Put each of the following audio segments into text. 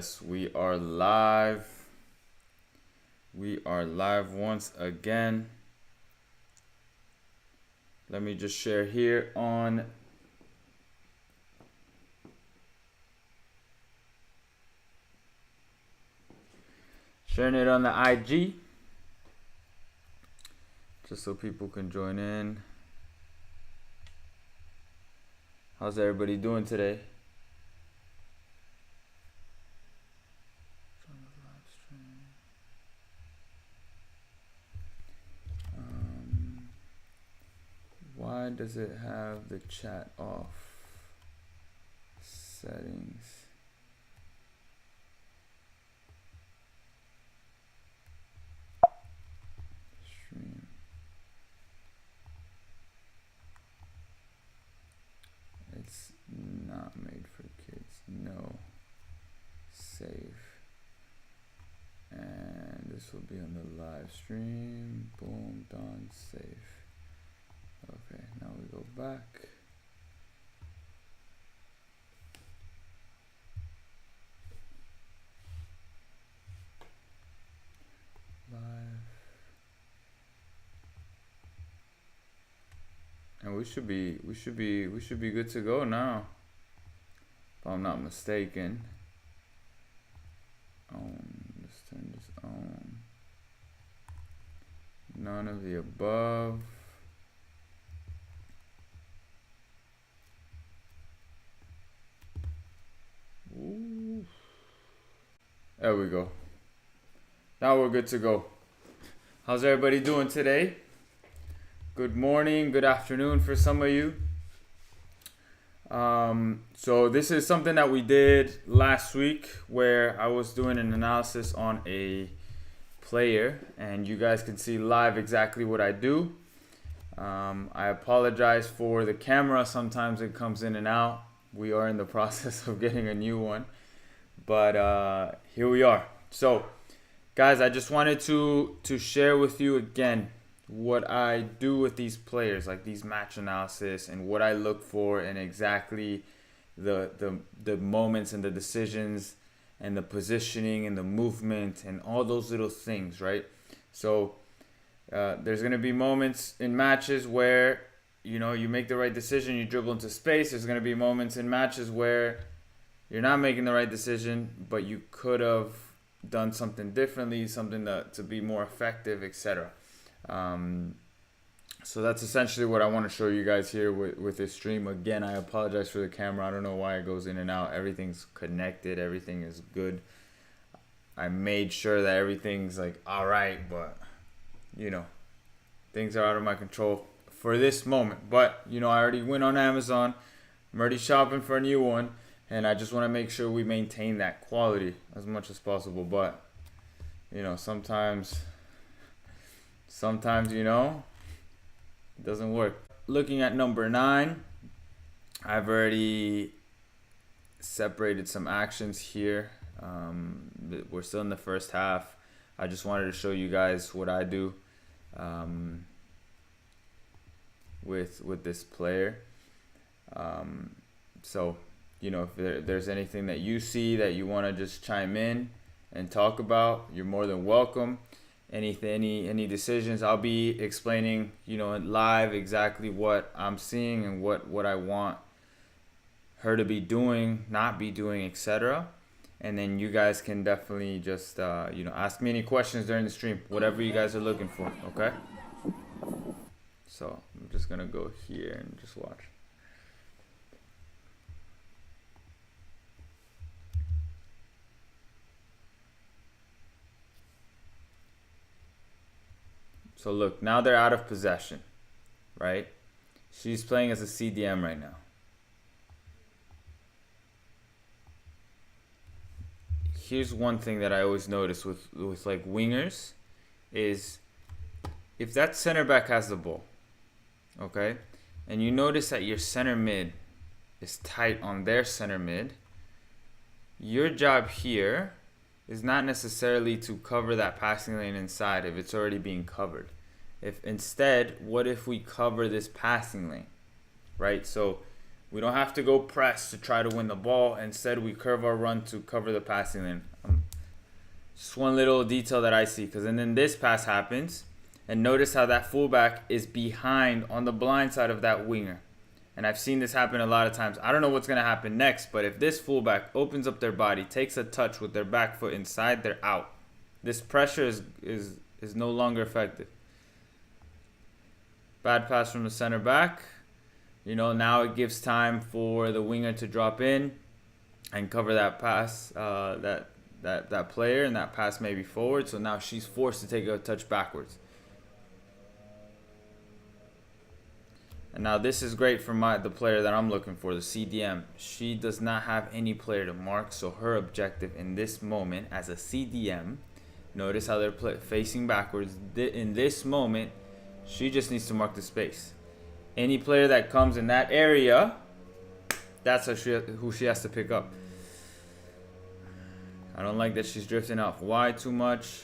Yes, we are live. We are live once again. Let me just share here on sharing it on the IG just so people can join in. How's everybody doing today? Why does it have the chat off? Settings. Stream. It's not made for kids. No. Save. And this will be on the live stream. Boom, done, save. Okay, now we go back. Live. And we should be good to go now. If I'm not mistaken. Let's turn this on. None of the above. Ooh. There we go. Now we're good to go. How's everybody doing today? Good morning, good afternoon for some of you. So this is something that we did last week where I was doing an analysis on a player and you guys can see live exactly what I do. I apologize for the camera. Sometimes it comes in and out. We are in the process of getting a new one, but here we are. So guys, I just wanted to share with you again what I do with these players, like these match analysis and what I look for and exactly the moments and the decisions and the positioning and the movement and all those little things, right? So there's going to be moments in matches where you make the right decision, you dribble into space. There's going to be moments in matches where you're not making the right decision, but you could have done something differently, something to be more effective, etc. So that's essentially what I want to show you guys here with this stream. Again, I apologize for the camera. I don't know why it goes in and out. Everything's connected. Everything is good. I made sure that everything's like all right, but things are out of my control for this moment. But I already went on Amazon. I'm already shopping for a new one, and I just want to make sure we maintain that quality as much as possible. But sometimes it doesn't work. Looking at number 9, I've already separated some actions here. We're still in the first half. I just wanted to show you guys what I do with this player. So if there's anything that you see that you want to just chime in and talk about, you're more than welcome. Any decisions, I'll be explaining live exactly what I'm seeing and what I want her to be doing, not be doing, etc. And then you guys can definitely just ask me any questions during the stream, whatever you guys are looking for. Okay, so I'm just gonna go here and just watch. So look, now they're out of possession, right? She's playing as a CDM right now. Here's one thing that I always notice with like wingers is if that center back has the ball, okay, and you notice that your center mid is tight on their center mid, your job here is not necessarily to cover that passing lane inside if it's already being covered. If instead, what if we cover this passing lane, right? So We don't have to go press to try to win the ball. Instead, we curve our run to cover the passing lane. Just one little detail that I see. Because then this pass happens. And notice how that fullback is behind on the blind side of that winger. And I've seen this happen a lot of times. I don't know what's going to happen next. But if this fullback opens up their body, takes a touch with their back foot inside, they're out. This pressure is no longer effective. Bad pass from the center back. Now it gives time for the winger to drop in and cover that pass, that player, and that pass maybe forward. So now she's forced to take a touch backwards. And now this is great for the player that I'm looking for, the CDM. She does not have any player to mark, so her objective in this moment as a CDM, notice how they're facing backwards. In this moment, she just needs to mark the space. Any player that comes in that area, that's who she has to pick up. I don't like that she's drifting off wide too much.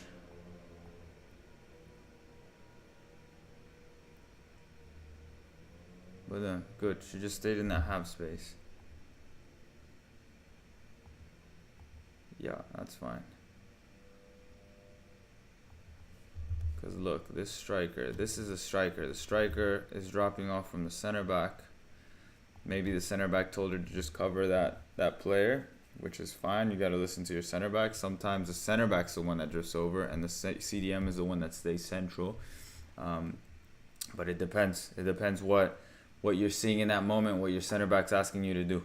But then, good. She just stayed in that half space. Yeah, that's fine. Because look, this is a striker. The striker is dropping off from the center back. Maybe the center back told her to just cover that player, which is fine. You got to listen to your center back. Sometimes the center back's the one that drifts over, and the CDM is the one that stays central. But it depends. It depends what you're seeing in that moment, what your center back's asking you to do.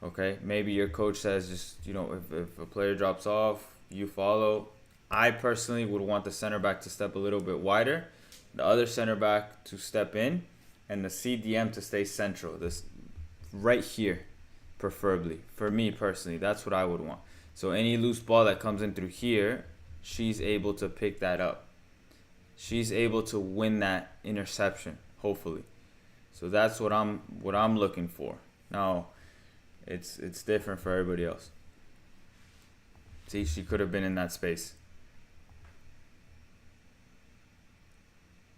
Okay? Maybe your coach says just, if a player drops off, you follow. I personally would want the center back to step a little bit wider, the other center back to step in, and the CDM to stay central. This right here, preferably. For me personally, that's what I would want. So any loose ball that comes in through here, she's able to pick that up. She's able to win that interception, hopefully. So that's what I'm looking for. Now, it's different for everybody else. See, she could have been in that space.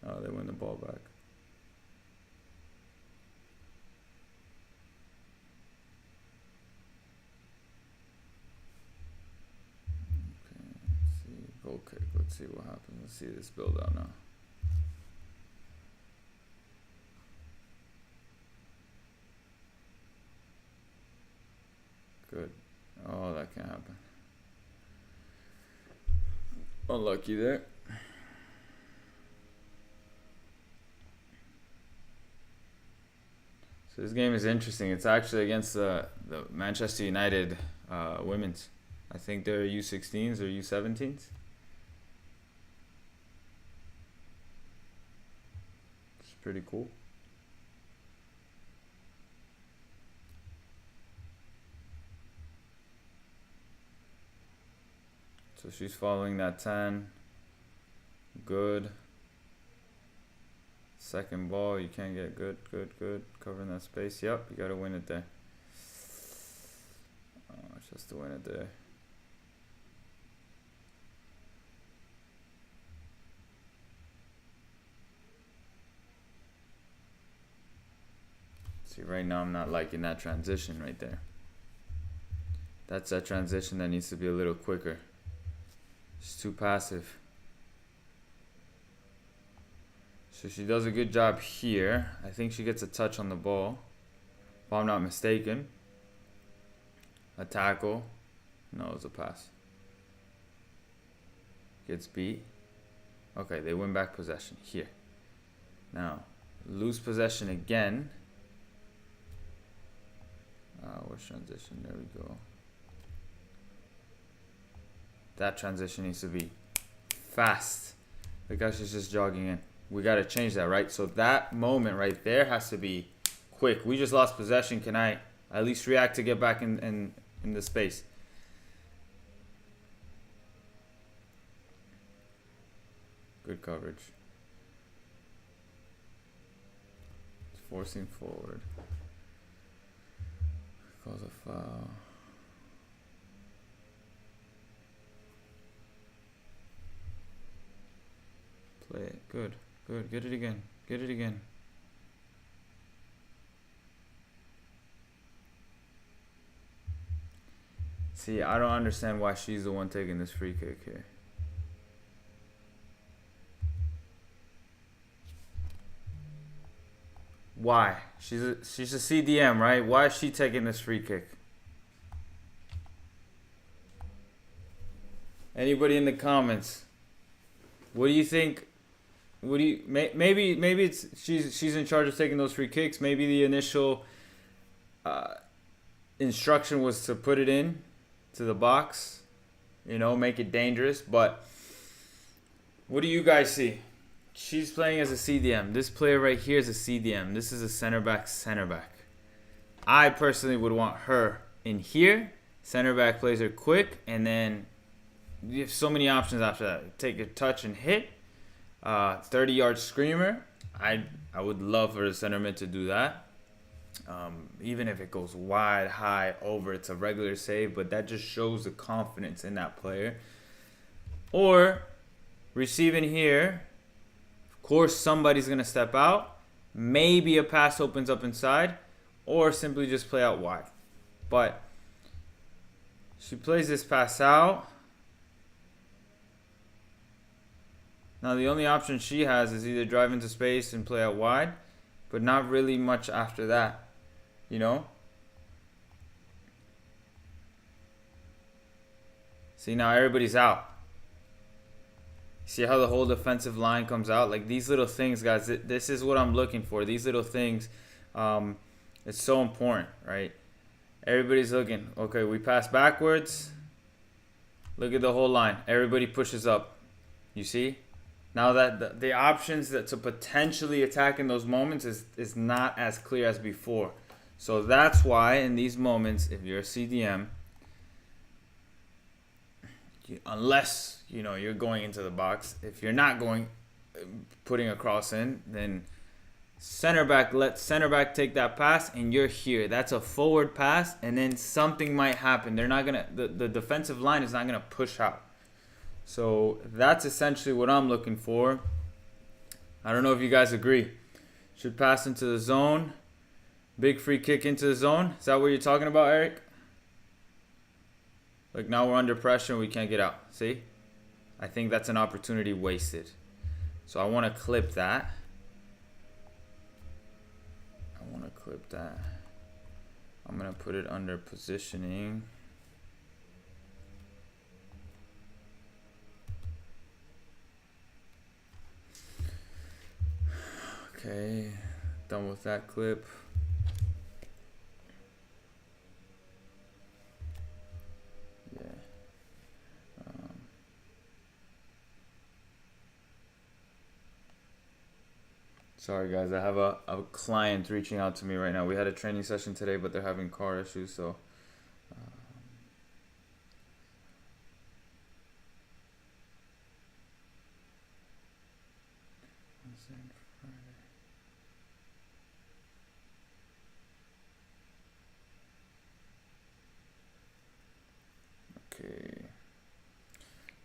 Oh, they win the ball back. Okay, let's see. Goal kick. Let's see what happens. Let's see this build out now. Good. Oh, that can't happen. Unlucky there. So this game is interesting. It's actually against the Manchester United women's. I think they're U16s or U17s. It's pretty cool. So she's following that 10. Good. Second ball, you can't get good. Covering that space. Yep, you got to win it there. Oh, just to win it there. See, right now I'm not liking that transition right there. That's that transition that needs to be a little quicker. It's too passive. So she does a good job here. I think she gets a touch on the ball, if I'm not mistaken. A tackle. No, it was a pass. Gets beat. Okay, they win back possession here. Now, lose possession again. Where's transition? There we go. That transition needs to be fast. Look how she's just jogging in. We got to change that, right? So that moment right there has to be quick. We just lost possession. Can I at least react to get back in the space? Good coverage. It's forcing forward. Calls a foul. Play it. Good. Good. Get it again. Get it again. See, I don't understand why she's the one taking this free kick here. Why? She's a CDM, right? Why is she taking this free kick? Anybody in the comments? What do you think? What do you maybe it's she's in charge of taking those free kicks. Maybe the initial instruction was to put it in to the box, make it dangerous. But what do you guys see? She's playing as a CDM. This player right here is a CDM. This is a center back. I personally would want her in here. Center back plays her quick, and then you have so many options after that. Take a touch and hit. 30-yard screamer. I would love for the center mid to do that. Even if it goes wide, high, over, it's a regular save, but that just shows the confidence in that player. Or receiving here. Of course, somebody's going to step out. Maybe a pass opens up inside, or simply just play out wide. But she plays this pass out. Now, the only option she has is either drive into space and play out wide, but not really much after that, See, now everybody's out. See how the whole defensive line comes out? Like, these little things, guys, this is what I'm looking for. These little things, it's so important, right? Everybody's looking. Okay, we pass backwards. Look at the whole line. Everybody pushes up. You see? Now that the options to potentially attack in those moments is not as clear as before. So that's why in these moments, if you're a CDM, unless you're going into the box, if you're not putting a cross in, then let center back take that pass, and you're here. That's a forward pass, and then something might happen. They're not gonna the defensive line is not gonna push out. So that's essentially what I'm looking for. I don't know if you guys agree. Should pass into the zone. Big free kick into the zone. Is that what you're talking about, Eric? Like, now we're under pressure and we can't get out. See? I think that's an opportunity wasted. So I want to clip that. I'm going to put it under positioning. Okay, done with that clip. Yeah. Sorry guys, I have a client reaching out to me right now. We had a training session today, but they're having car issues, so okay.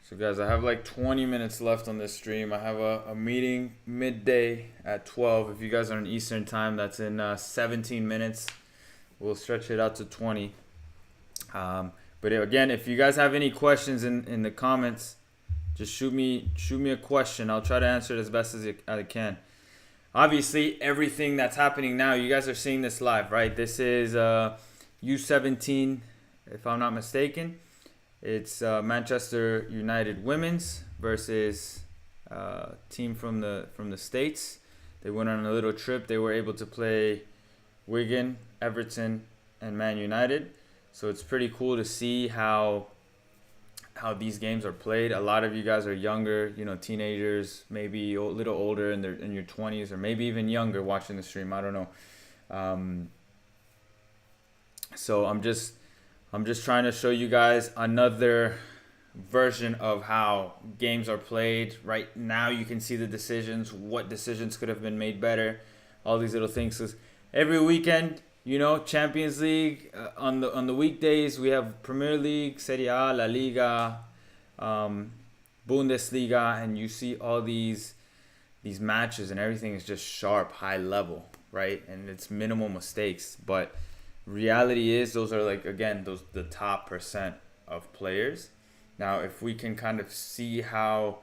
So guys, I have like 20 minutes left on this stream. I have a meeting midday at 12. If you guys are in Eastern time, that's in 17 minutes. We'll stretch it out to 20. But again, if you guys have any questions in the comments, just shoot me a question. I'll try to answer it as best as I can. Obviously, everything that's happening now, you guys are seeing this live, right? This is U17, if I'm not mistaken. It's Manchester United Women's versus team from the States. They went on a little trip. They were able to play Wigan, Everton, and Man United. So it's pretty cool to see how these games are played. A lot of you guys are younger, teenagers, maybe a little older in your 20s, or maybe even younger watching the stream. I don't know. So I'm just trying to show you guys another version of how games are played. Right now you can see the decisions, what decisions could have been made better, all these little things. 'Cause every weekend, Champions League, on the weekdays we have Premier League, Serie A, La Liga, Bundesliga, and you see all these matches and everything is just sharp, high level, right? And it's minimal mistakes, but reality is those are the top percent. of players. Now, if we can kind of see how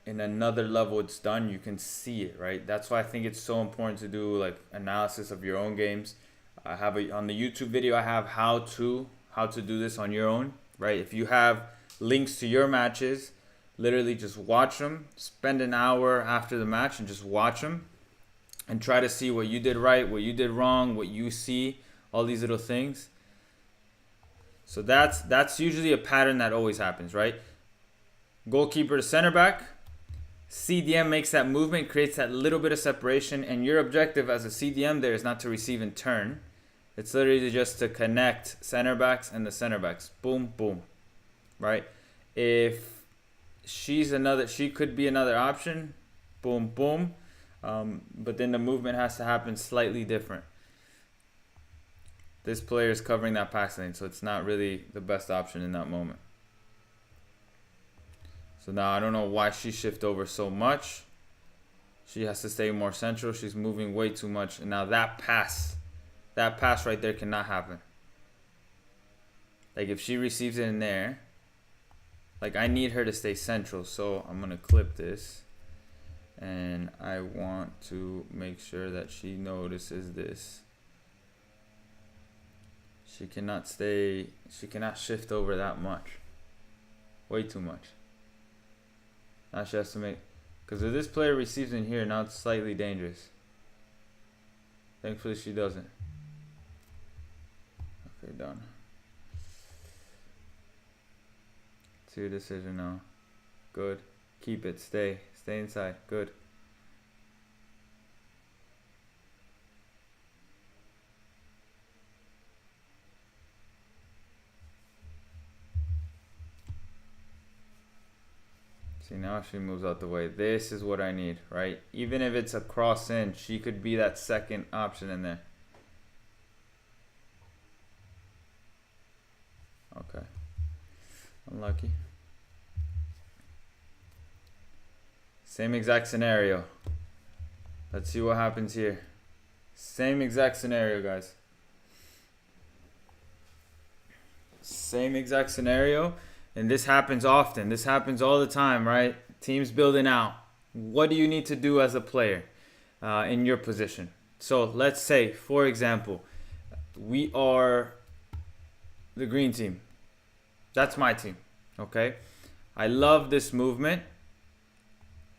in another level it's done, you can see it, right? That's why I think it's so important to do like analysis of your own games. I have on the YouTube video, I have how to do this on your own, right? If you have links to your matches, literally just watch them, spend an hour after the match and just watch them and try to see what you did right, what you did wrong, what you see, all these little things. So that's usually a pattern that always happens, right? Goalkeeper to center back. CDM makes that movement, creates that little bit of separation, and your objective as a CDM there is not to receive and turn. It's literally just to connect center backs and the center backs. Boom, boom, right? If she could be another option. Boom, boom. But then the movement has to happen slightly different. This player is covering that pass lane, so it's not really the best option in that moment. So now I don't know why she shifted over so much. She has to stay more central. She's moving way too much. And now that pass right there cannot happen. Like if she receives it in there, like I need her to stay central. So I'm going to clip this. And I want to make sure that she notices this. She cannot shift over that much. Way too much. Now she has to make, because if this player receives in here, now it's slightly dangerous. Thankfully she doesn't. Okay, done. It's your decision now. Good. Keep it. Stay inside. Good. See, now she moves out the way. This is what I need, right? Even if it's a cross in, she could be that second option in there. Okay. Unlucky. Same exact scenario. Let's see what happens here. Same exact scenario, guys. Same exact scenario. And this happens often. This happens all the time, right? Teams building out. What do you need to do as a player in your position? So let's say, for example, we are the green team. That's my team, okay? I love this movement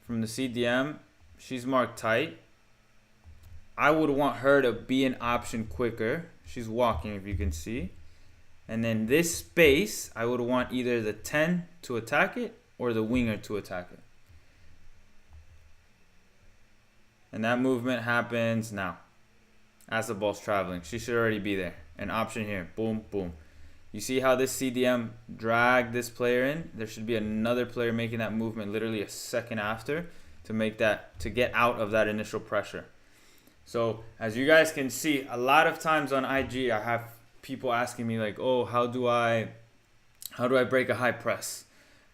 from the CDM. She's marked tight. I would want her to be an option quicker. She's walking, if you can see. And then this space, I would want either the 10 to attack it or the winger to attack it. And that movement happens now as the ball's traveling. She should already be there. An option here. Boom, boom. You see how this CDM dragged this player in? There should be another player making that movement literally a second after to get out of that initial pressure. So as you guys can see, a lot of times on IG, I have people asking me like, oh, how do I break a high press?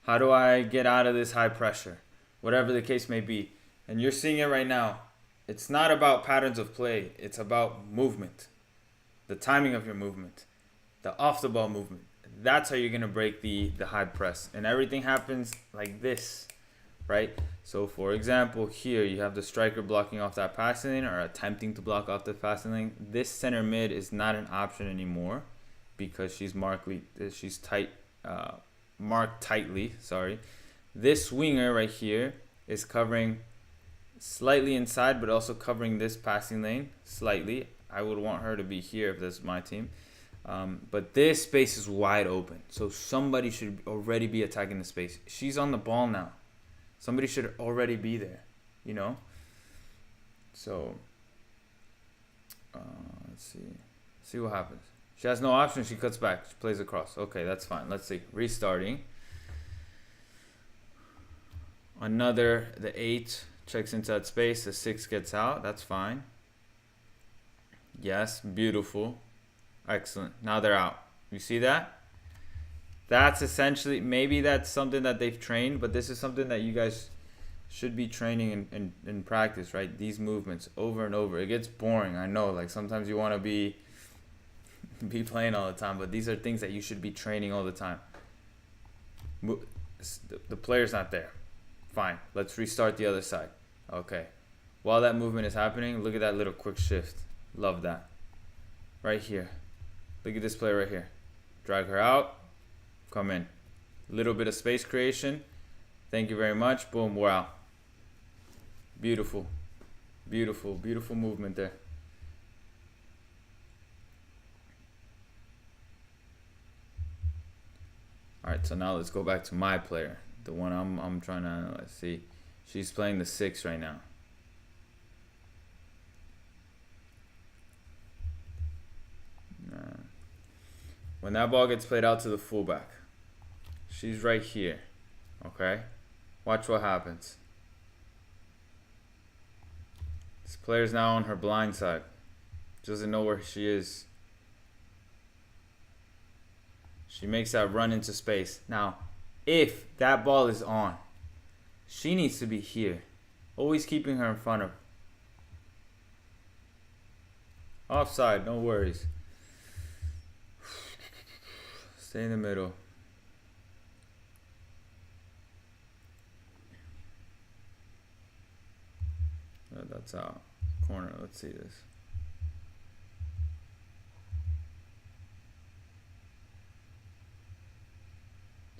How do I get out of this high pressure? Whatever the case may be. And you're seeing it right now. It's not about patterns of play. It's about movement. The timing of your movement. The off the ball movement. That's how you're going to break the high press. And everything happens like this, right? So for example, here you have the striker blocking off that passing lane or attempting to block off the passing lane. This center mid is not an option anymore because she's marked tightly. Sorry. This winger right here is covering slightly inside, but also covering this passing lane slightly. I would want her to be here if this is my team. But this space is wide open. So somebody should already be attacking the space. She's on the ball now. Somebody should already be there, you know? So, let's see. See what happens. She has no option. She cuts back. She plays across. Okay, that's fine. Let's see. Restarting. The 8 checks into that space. The 6 gets out. That's fine. Yes, beautiful. Excellent. Now they're out. You see that? That's essentially, maybe that's something that they've trained, but this is something that you guys should be training in practice, right? These movements over and over. It gets boring, I know. Like sometimes you want to be be playing all the time, but these are things that you should be training all the time. The player's not there. Fine. Let's restart the other side. Okay. While that movement is happening, look at that little quick shift. Love that. Right here. Look at this player right here. Drag her out. Come in. Little bit of space creation. Thank you very much. Boom. We're out. Beautiful. Beautiful. Beautiful movement there. Alright, so now let's go back to my player. The one I'm trying to analyze. See, she's playing the 6 right now. When that ball gets played out to the fullback, she's right here. Okay? Watch what happens. This player's now on her blind side. Doesn't know where she is. She makes that run into space. Now, if that ball is on, she needs to be here. Always keeping her in front of her. Offside, no worries. Stay in the middle. Oh, that's out. Corner, let's see this.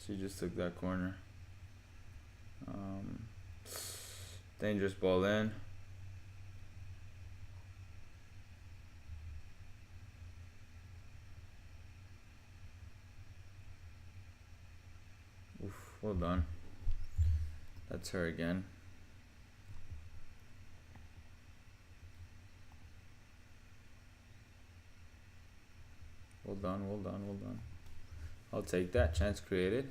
She just took that corner. Dangerous ball in. Oof, well done. That's her again. Well done, well done, well done. I'll take that. Chance created.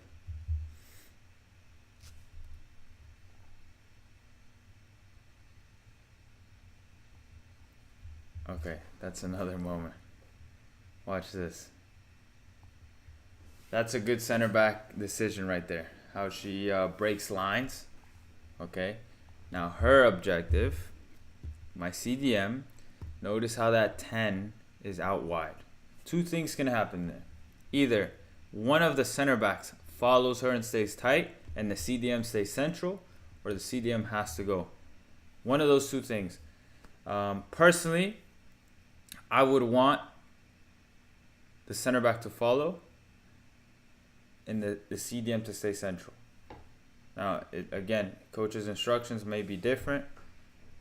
Okay, that's another moment. Watch this. That's a good center back decision right there. How she breaks lines. Okay. Now her objective, my CDM, notice how that 10 is out wide. Two things can happen there. Either one of the center backs follows her and stays tight, and the CDM stays central, or the CDM has to go. One of those two things. Personally, I would want the center back to follow and the CDM to stay central. Now, again, coach's instructions may be different.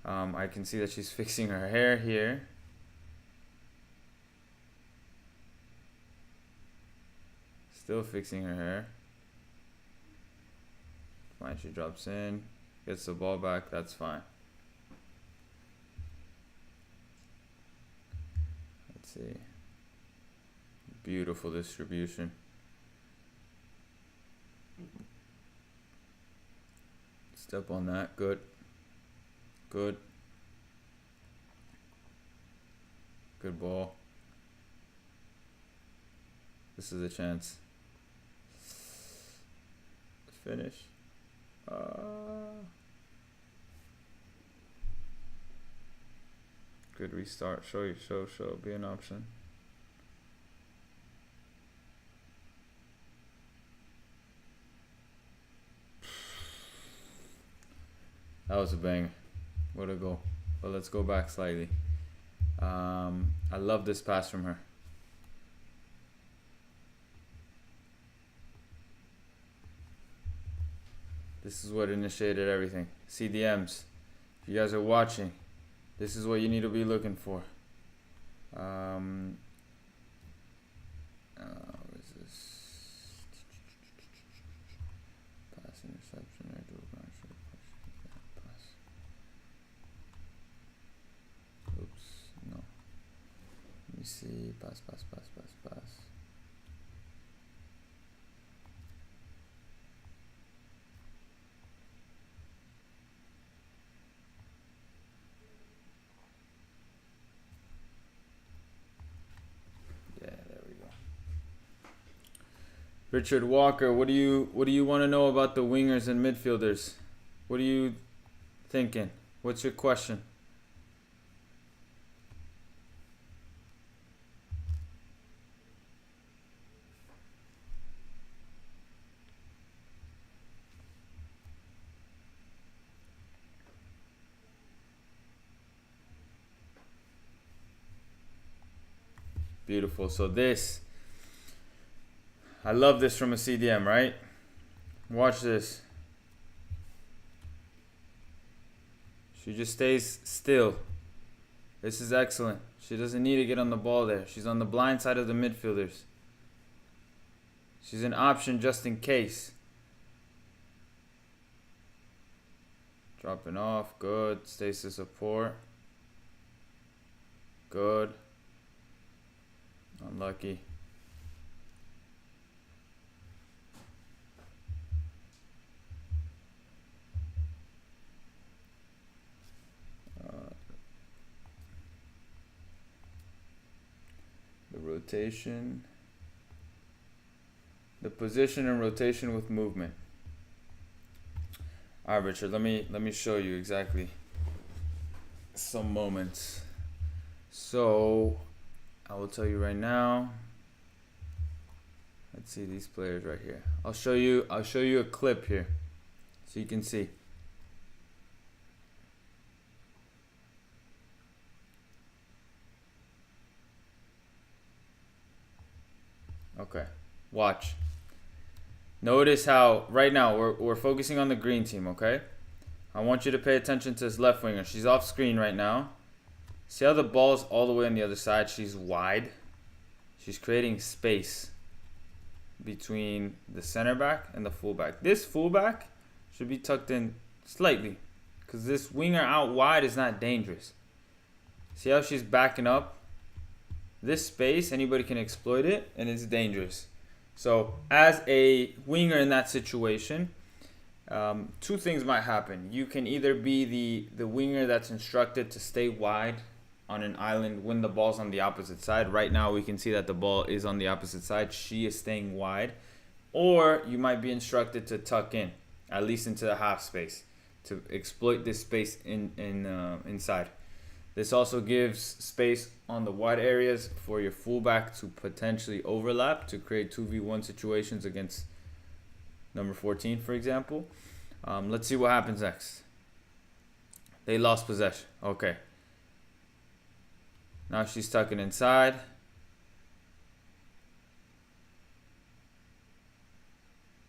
I can see that she's fixing her hair here. Still fixing her hair. Fine, she drops in, gets the ball back, that's fine. Let's see. Beautiful distribution. Step on that, good. Good. Good ball. This is a chance. Finish. Good restart. Show. Be an option. That was a banger. What a goal. But let's go back slightly. I love this pass from her. This is what initiated everything. CDMs. If you guys are watching, this is what you need to be looking for. What is this? Pass interception. Pass. Oops. No. Let me see. Pass. Richard Walker, what do you want to know about the wingers and midfielders? What are you thinking? What's your question? Beautiful. So this, I love this from a CDM, right? Watch this. She just stays still. This is excellent. She doesn't need to get on the ball there. She's on the blind side of the midfielders. She's an option just in case. Dropping off. Good. Stays to support. Good. Unlucky. The rotation. The position and rotation with movement. All right, Richard. Let me show you exactly some moments. So I will tell you right now. Let's see these players right here. I'll show you a clip here so you can see. Okay. Watch. Notice how right now we're focusing on the green team, okay? I want you to pay attention to this left winger. She's off screen right now. See how the ball's all the way on the other side? She's wide. She's creating space between the center back and the fullback. This fullback should be tucked in slightly because this winger out wide is not dangerous. See how she's backing up? This space, anybody can exploit it, and it's dangerous. So as a winger in that situation, two things might happen. You can either be the winger that's instructed to stay wide on an island when the ball's on the opposite side. Right now we can see that the ball is on the opposite side. She is staying wide. Or you might be instructed to tuck in, at least into the half space, to exploit this space inside. This also gives space on the wide areas for your fullback to potentially overlap to create 2v1 situations against number 14, for example. Let's see what happens next. They lost possession. Okay. Now she's tucking inside.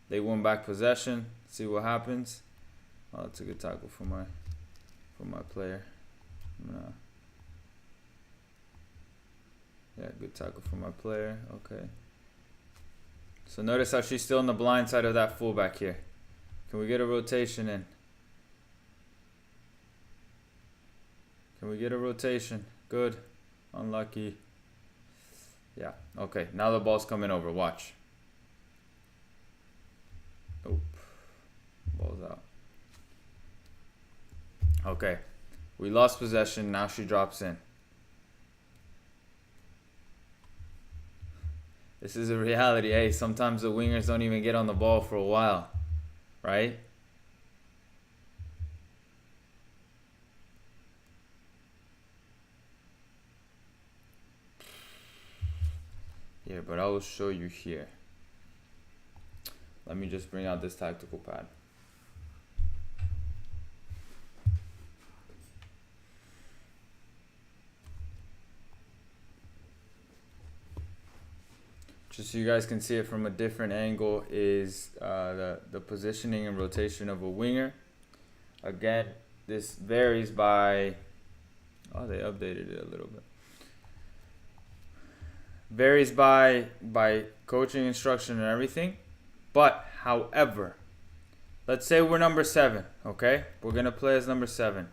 They won back possession. Let's see what happens. Oh, that's a good tackle for my player. Yeah, good tackle for my player. Okay. So notice how she's still on the blind side of that fullback here. Can we get a rotation in? Can we get a rotation? Good. Unlucky. Yeah. Okay. Now the ball's coming over. Watch. Oop. Ball's out. Okay. We lost possession. Now she drops in. This is a reality. Hey, sometimes the wingers don't even get on the ball for a while, right? Yeah, but I will show you here. Let me just bring out this tactical pad. Just so you guys can see it from a different angle is the positioning and rotation of a winger. Again, this varies by, oh, they updated it a little bit. Varies by coaching instruction and everything. But, however, let's say we're number 7, okay? We're going to play as number 7.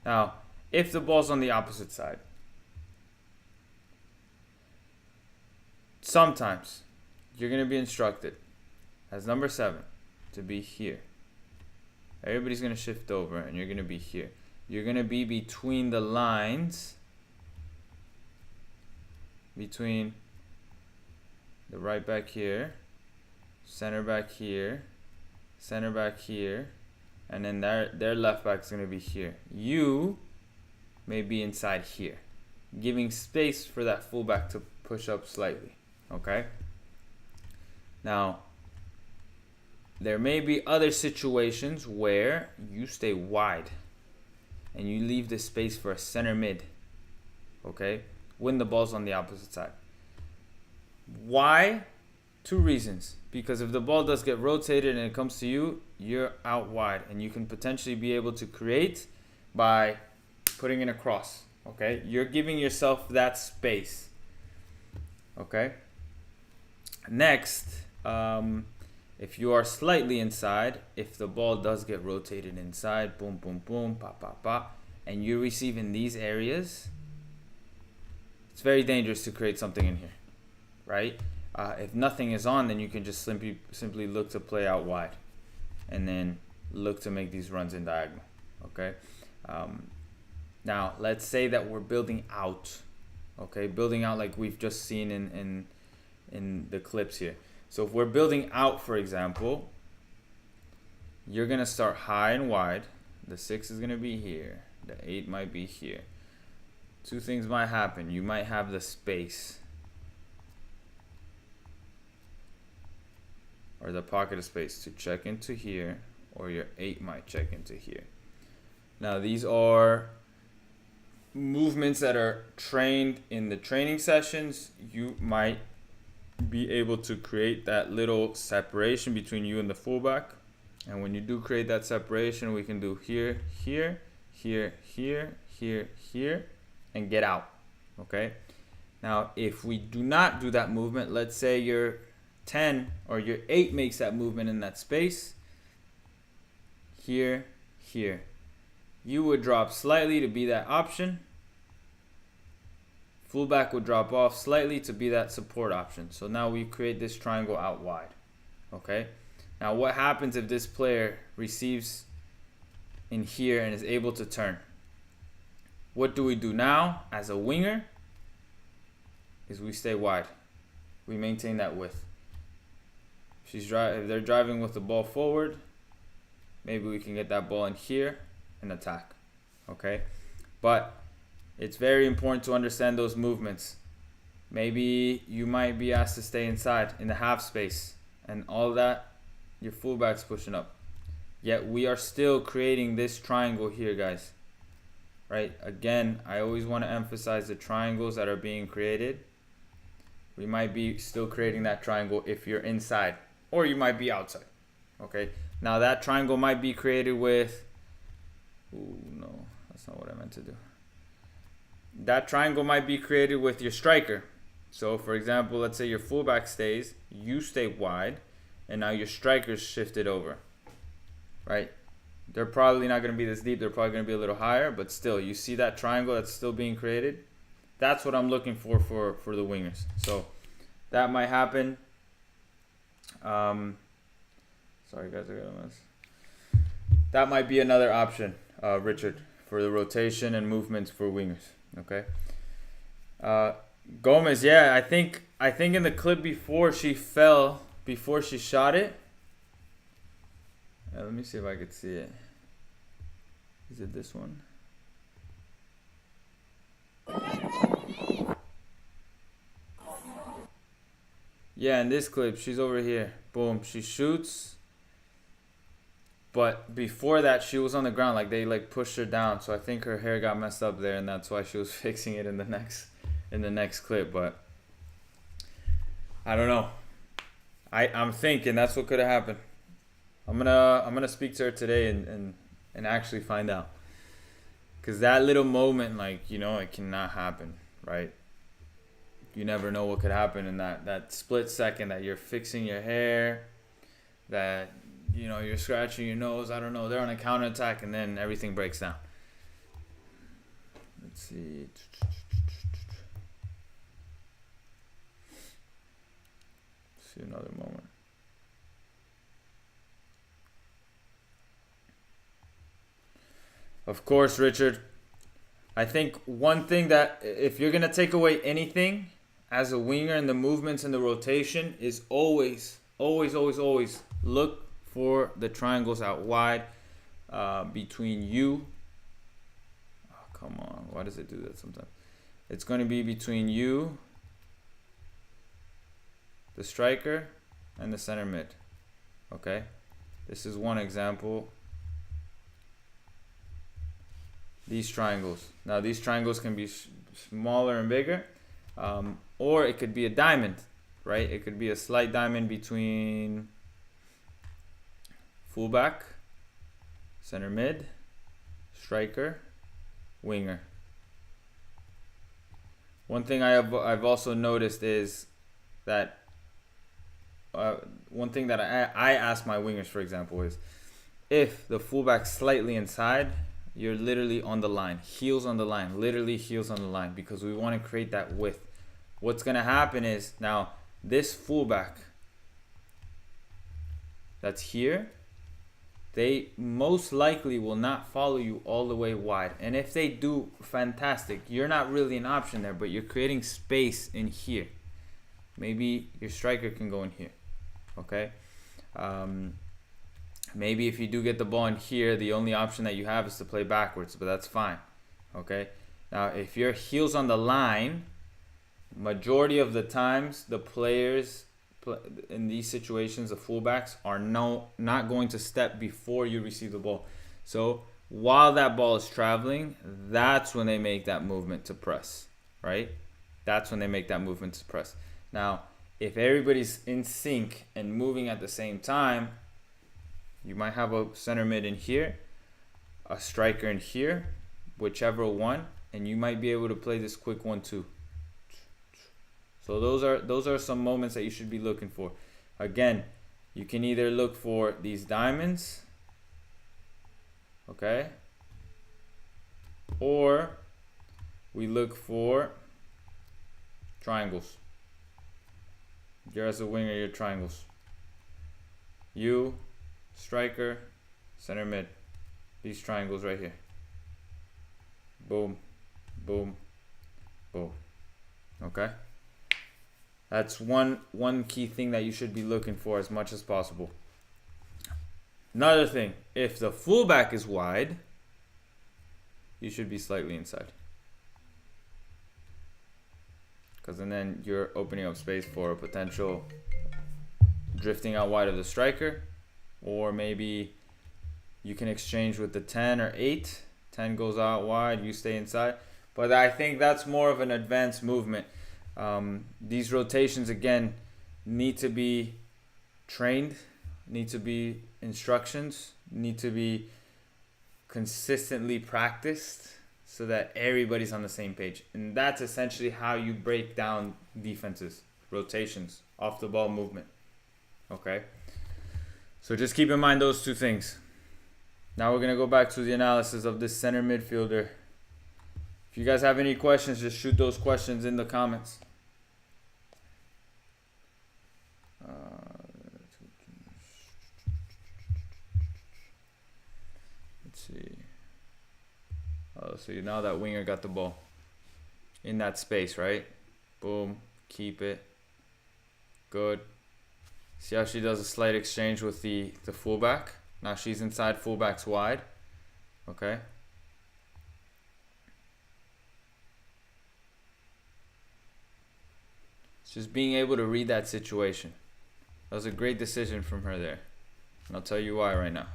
Now, if the ball's on the opposite side, sometimes you're going to be instructed as number 7 to be here. Everybody's going to shift over and you're going to be here. You're going to be between the lines, between the right back here, center back here, and then their left back is going to be here. You may be inside here, giving space for that fullback to push up slightly. Okay. Now, there may be other situations where you stay wide and you leave the space for a center mid. Okay, when the ball's on the opposite side. Why? Two reasons. Because if the ball does get rotated and it comes to you, you're out wide, and you can potentially be able to create by putting in a cross. Okay, you're giving yourself that space. Okay. Next, if you are slightly inside, if the ball does get rotated inside, boom, boom, boom, pop, pop, pop, and you receive in these areas, it's very dangerous to create something in here, right? If nothing is on, then you can just simply look to play out wide, and then look to make these runs in diagonal. Okay. Now let's say that we're building out. Okay, building out like we've just seen in the clips here. So if we're building out, for example, you're gonna start high and wide. The 6 is gonna be here. The 8 might be here. Two things might happen. You might have the space, or the pocket of space, to check into here, or your 8 might check into here. Now these are movements that are trained in the training sessions. You might be able to create that little separation between you and the fullback. And when you do create that separation, we can do here, here, here, here, here, here, and get out. Okay. Now, if we do not do that movement, let's say your 10 or your 8 makes that movement in that space, here, here, you would drop slightly to be that option. Fullback would drop off slightly to be that support option. So now we create this triangle out wide. Okay. Now what happens if this player receives in here and is able to turn? What do we do now as a winger? Is we stay wide. We maintain that width. If they're driving with the ball forward, maybe we can get that ball in here and attack. Okay. But it's very important to understand those movements. Maybe you might be asked to stay inside in the half space, and all that, your fullback's pushing up. Yet we are still creating this triangle here, guys. Right? Again, I always want to emphasize the triangles that are being created. We might be still creating that triangle if you're inside, or you might be outside. Okay? Now that triangle might be created with... Ooh, no, that's not what I meant to do. That triangle might be created with your striker. So for example, let's say your fullback stays, you stay wide, and now your striker's shifted over, right? They're probably not going to be this deep. They're probably going to be a little higher, but still, you see that triangle that's still being created? That's what I'm looking for the wingers. So that might happen. Sorry guys, I got a mess. That might be another option, Richard, for the rotation and movements for wingers. Okay. Gomez, yeah, I think in the clip before she fell, before she shot it. Let me see if I could see it. Is it this one? Yeah, in this clip, she's over here. Boom, she shoots. But before that, she was on the ground, like they pushed her down. So I think her hair got messed up there, and that's why she was fixing it in the next clip. But I don't know. I'm thinking that's what could have happened. I'm gonna speak to her today and actually find out. Cause that little moment, like, you know, it cannot happen, right? You never know what could happen in that split second that you're fixing your hair, that, you know, you're scratching your nose. I don't know. They're on a counterattack, and then everything breaks down. Let's see. See another moment. Of course, Richard. I think one thing that, if you're going to take away anything as a winger in the movements and the rotation, is always look for the triangles out wide between you. Oh, come on. Why does it do that sometimes? It's going to be between you, the striker, and the center mid. Okay? This is one example. These triangles. Now, these triangles can be smaller and bigger, or it could be a diamond. right? It could be a slight diamond between fullback, center mid, striker, winger. One thing I've also noticed is that one thing that I ask my wingers, for example, is if the fullback's slightly inside, you're literally on the line, heels on the line, literally heels on the line, because we want to create that width. What's going to happen is now this fullback that's here, they most likely will not follow you all the way wide. And if they do, fantastic. You're not really an option there, but you're creating space in here. Maybe your striker can go in here, okay? Maybe if you do get the ball in here, the only option that you have is to play backwards, but that's fine, okay? Now, if your heel's on the line, majority of the times, the players in these situations, the fullbacks are not going to step before you receive the ball. So while that ball is traveling, that's when they make that movement to press, right? That's when they make that movement to press. Now, if everybody's in sync and moving at the same time, you might have a center mid in here, a striker in here, whichever one, and you might be able to play this quick 1-2. So those are some moments that you should be looking for. Again, you can either look for these diamonds, okay, or we look for triangles. You're as a winger, your triangles. You, striker, center mid. These triangles right here. Boom, boom, boom. Okay? That's one key thing that you should be looking for as much as possible. Another thing, if the fullback is wide, you should be slightly inside. Because then you're opening up space for a potential drifting out wide of the striker. Or maybe you can exchange with the 10 or 8. 10 goes out wide, you stay inside. But I think that's more of an advanced movement. These rotations, again, need to be trained, need to be instructions, need to be consistently practiced so that everybody's on the same page. And that's essentially how you break down defenses, rotations, off the ball movement. Okay? So just keep in mind those two things. Now we're going to go back to the analysis of this center midfielder. If you guys have any questions, just shoot those questions in the comments. Let's see. Oh, so now that winger got the ball in that space, right? Boom. Keep it. Good. See how she does a slight exchange with the fullback? Now she's inside, fullback's wide. Okay. Just being able to read that situation. That was a great decision from her there. And I'll tell you why right now.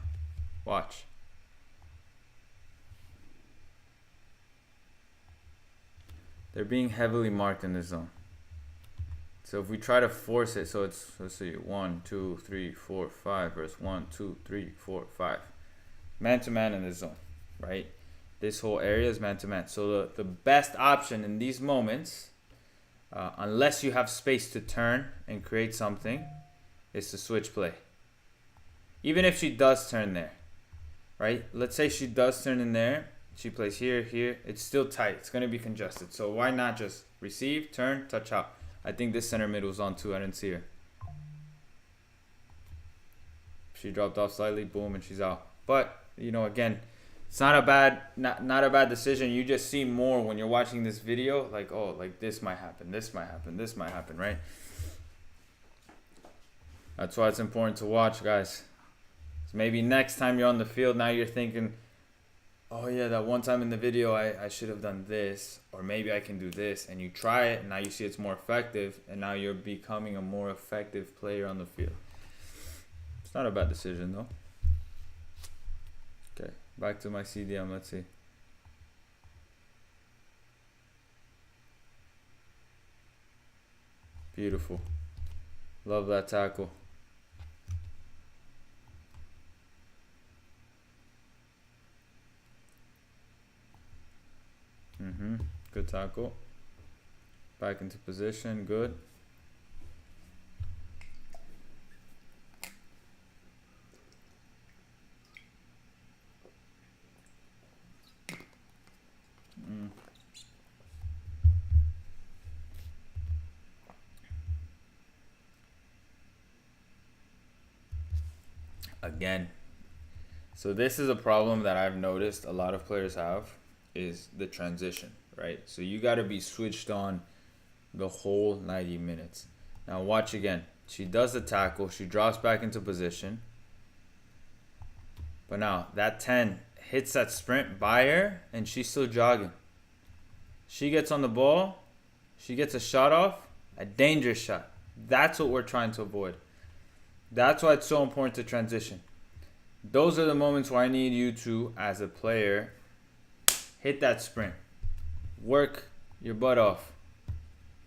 Watch. They're being heavily marked in this zone. So if we try to force it, so it's, let's see, 1, 2, 3, 4, 5 versus 1, 2, 3, 4, 5. Man to man in this zone, right? This whole area is man to man. So the best option in these moments, unless you have space to turn and create something, is to switch play. Even if she does turn there, right? Let's say she does turn in there. She plays here, here. It's still tight. It's going to be congested. So why not just receive, turn, touch out? I think this center mid was on too. I didn't see her. She dropped off slightly. Boom, and she's out. But, you know, again, it's not a bad decision. You just see more when you're watching this video. Like, oh, like this might happen. This might happen. This might happen, right? That's why it's important to watch, guys. So maybe next time you're on the field, now you're thinking, oh yeah, that one time in the video I should have done this, or maybe I can do this, and you try it and now you see it's more effective, and now you're becoming a more effective player on the field. It's not a bad decision though. Okay, back to my CDM. Let's see. Beautiful. Love that tackle. Good tackle. Back into position. Good. Again. So this is a problem that I've noticed a lot of players have, is the transition, right? So you got to be switched on the whole 90 minutes. Now watch again. She does the tackle. She drops back into position. But now that 10 hits that sprint by her, and she's still jogging. She gets on the ball. She gets a shot off. A dangerous shot. That's what we're trying to avoid. That's why it's so important to transition. Those are the moments where I need you to, as a player, hit that sprint. Work your butt off.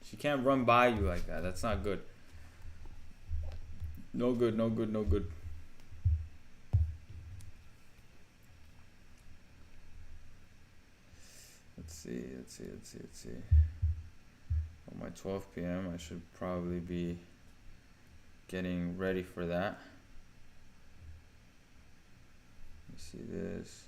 She can't run by you like that. That's not good. No good, no good, no good. Let's see. On my 12 p.m. I should probably be getting ready for that. Let me see this.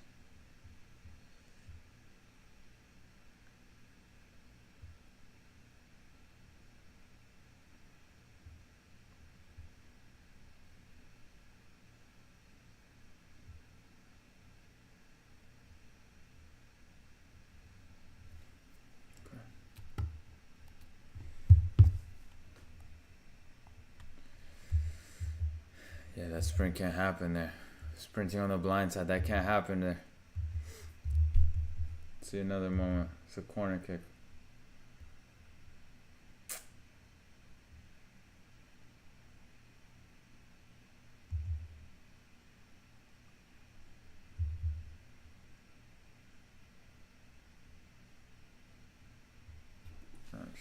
Yeah, that sprint can't happen there. Sprinting on the blind side, that can't happen there. Let's see another moment. It's a corner kick.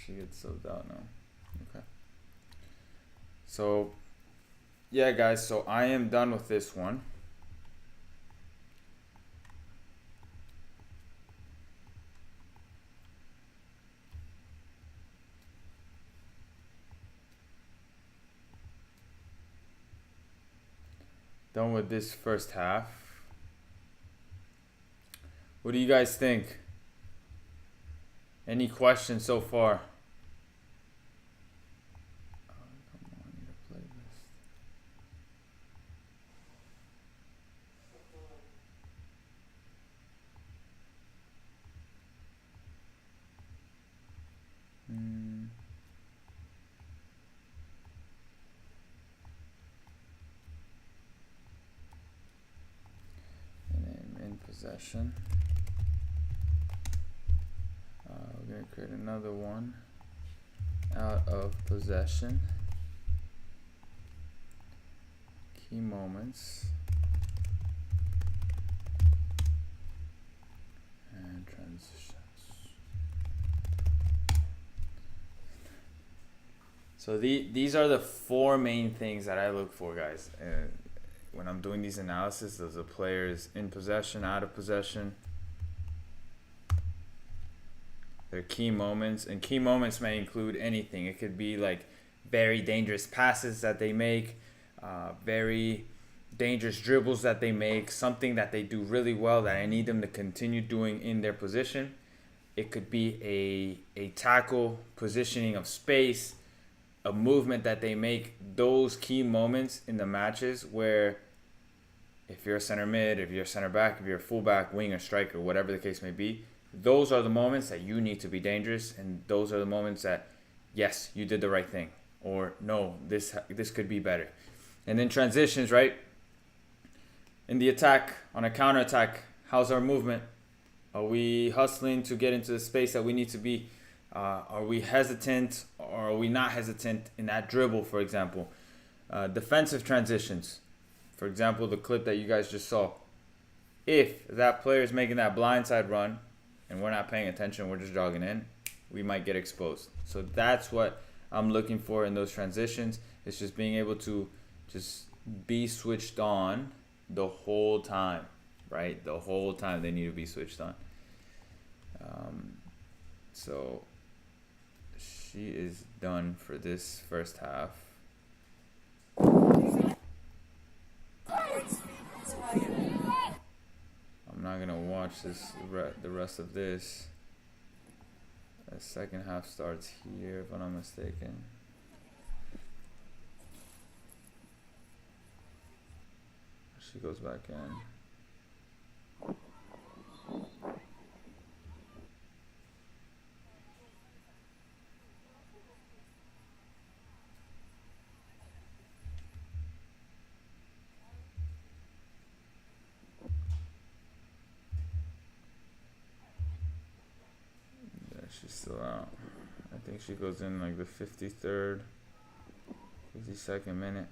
She gets subbed out now. Okay. So yeah, guys, so I am done with this one. Done with this first half. What do you guys think? Any questions so far? Possession. We're going to create another one. Out of possession. Key moments. And transitions. So these are the 4 main things that I look for, guys. When I'm doing these analysis, those are players in possession, out of possession. Their key moments, and key moments may include anything. It could be like very dangerous passes that they make, very dangerous dribbles that they make, something that they do really well that I need them to continue doing in their position. It could be a tackle, positioning of space, a movement that they make. Those key moments in the matches where, if you're a center mid, if you're a center back, if you're a fullback, winger, striker, whatever the case may be, those are the moments that you need to be dangerous, and those are the moments that, yes, you did the right thing, or no, this could be better. And then transitions, right? In the attack, on a counter attack, how's our movement? Are we hustling to get into the space that we need to be? Are we hesitant, or are we not hesitant in that dribble, for example? Defensive transitions. For example, the clip that you guys just saw. If that player is making that blindside run and we're not paying attention, we're just jogging in, we might get exposed. So that's what I'm looking for in those transitions. It's just being able to just be switched on the whole time, right? The whole time they need to be switched on. So she is done for this first half. I'm not gonna watch the rest of this. The second half starts here, if I'm not mistaken. She goes back in. She's still out. I think she goes in like the 53rd, 52nd minute.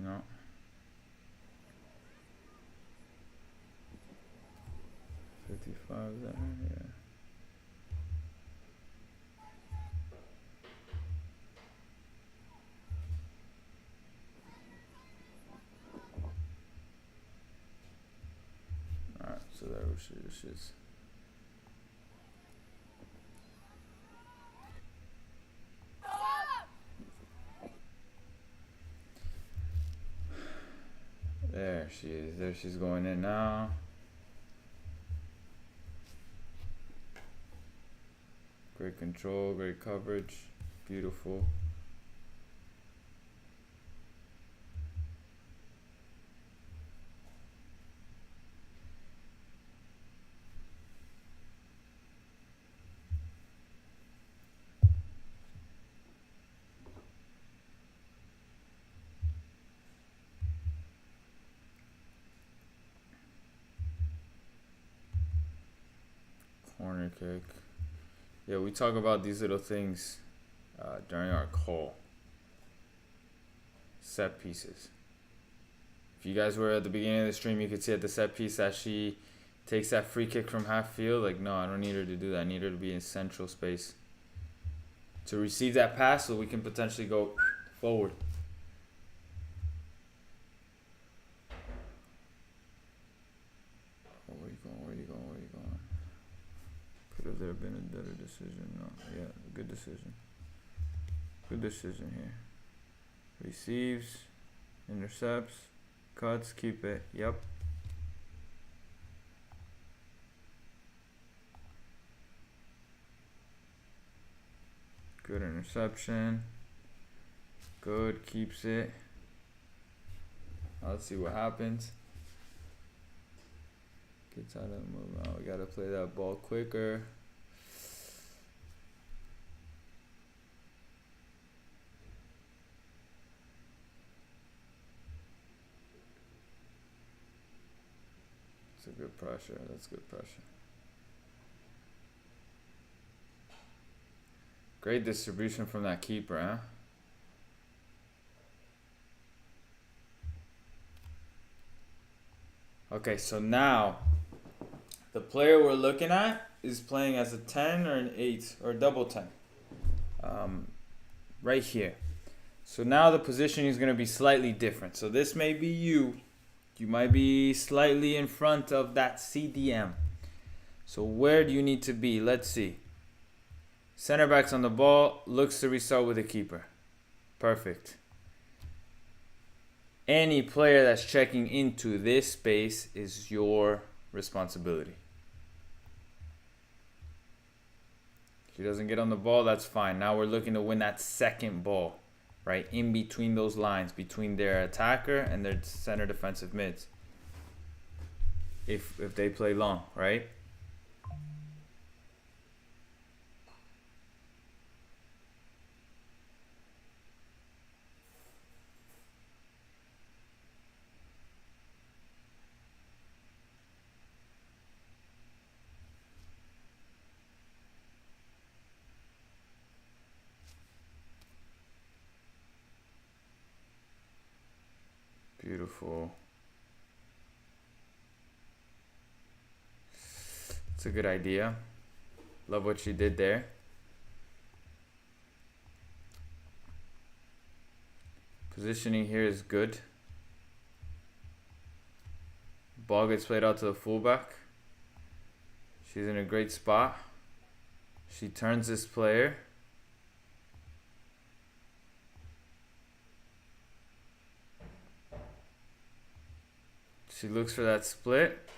No. 55 there, yeah. Alright, so there she is. There she is. There she's going in now. Great control, great coverage. Beautiful. Corner kick. Yeah, we talk about these little things during our call. Set pieces. If you guys were at the beginning of the stream, you could see at the set piece that she takes that free kick from half field. Like, no, I don't need her to do that. I need her to be in central space to receive that pass so we can potentially go forward. Where you going? Where you going? Where you going? Could have there been a better decision? No. Yeah, good decision. Good decision here. Receives, intercepts, cuts, keep it. Yep. Good interception. Good, keeps it. Now let's see what happens. Gets out of the move. We gotta play that ball quicker. It's a good pressure. That's good pressure. Great distribution from that keeper, huh? Okay, so now the player we're looking at is playing as a 10 or an 8 or double 10. Right here. So now the positioning is going to be slightly different. So this may be you. You might be slightly in front of that CDM. So where do you need to be? Let's see. Center back's on the ball. Looks to restart with the keeper. Perfect. Any player that's checking into this space is your responsibility. If he doesn't get on the ball, that's fine. Now we're looking to win that second ball, right? In between those lines, between their attacker and their center defensive mids. If they play long, right? Beautiful. It's a good idea. Love what she did there. Positioning here is good. Ball gets played out to the fullback. She's in a great spot. She turns this player. She looks for that split.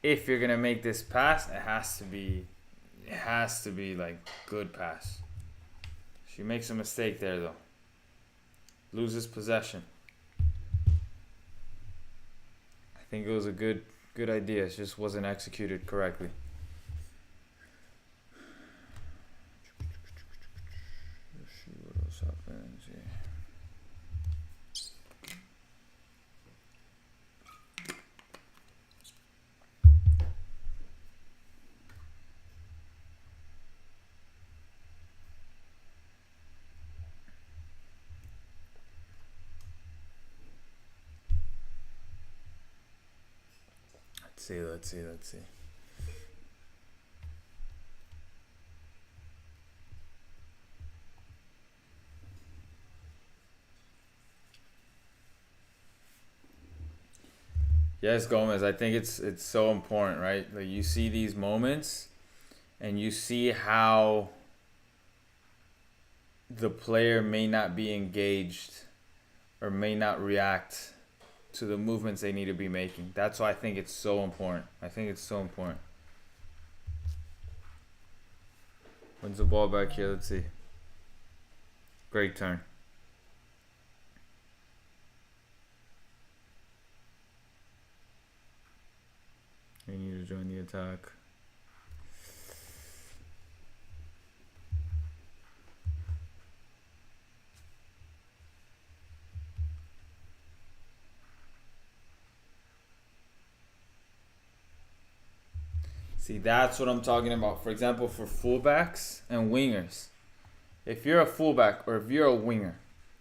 If you're gonna make this pass, it has to be like good pass. She makes a mistake there though. Loses possession. I think it was a good idea. It just wasn't executed correctly. Let's see what else happens here. Let's see. Yes, Gomez, I think it's so important, right? Like you see these moments and you see how the player may not be engaged or may not react to the movements they need to be making. That's why I think it's so important. Wins the ball back here. Let's see. Great turn. We need to join the attack. See, that's what I'm talking about. For example, for fullbacks and wingers. If you're a fullback or if you're a winger,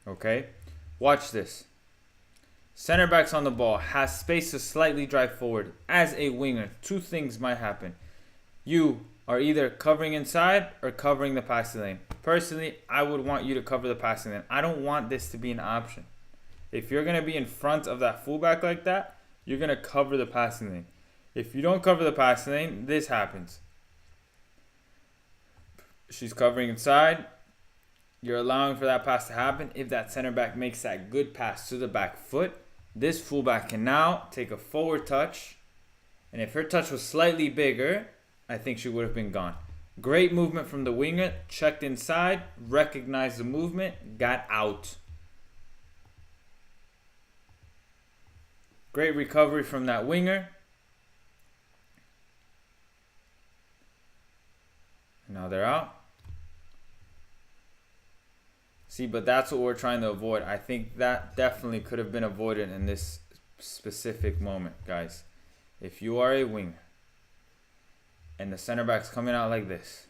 okay? Watch this. Center back's on the ball, has space to slightly drive forward. As a winger, two things might happen. You are either covering inside or covering the passing lane. Personally, I would want you to cover the passing lane. I don't want this to be an option. If you're going to be in front of that fullback like that, you're going to cover the passing lane. If you don't cover the passing lane, this happens. She's covering inside. You're allowing for that pass to happen. If that center back makes that good pass to the back foot, this fullback can now take a forward touch. And if her touch was slightly bigger, I think she would have been gone. Great movement from the winger. Checked inside, recognized the movement, got out. Great recovery from that winger. Now they're out. See, but that's what we're trying to avoid. I think that definitely could have been avoided in this specific moment, guys. If you are a winger and the center back's coming out like this,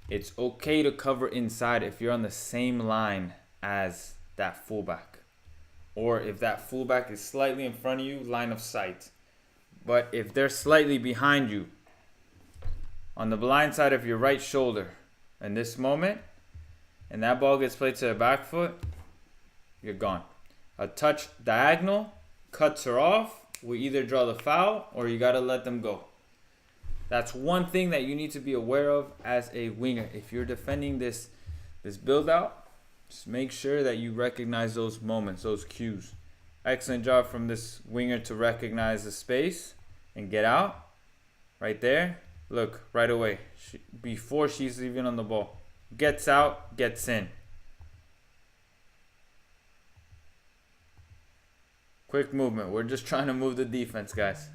it's okay to cover inside if you're on the same line as that fullback. Or if that fullback is slightly in front of you, line of sight. But if they're slightly behind you, on the blind side of your right shoulder in this moment, and that ball gets played to the back foot, you're gone. A touch diagonal cuts her off. We either draw the foul or you got to let them go. That's one thing that you need to be aware of as a winger. If you're defending this build out, just make sure that you recognize those moments, those cues. Excellent job from this winger to recognize the space and get out right there. Look, right away, before she's even on the ball. Gets out, gets in. Quick movement. We're just trying to move the defense, guys.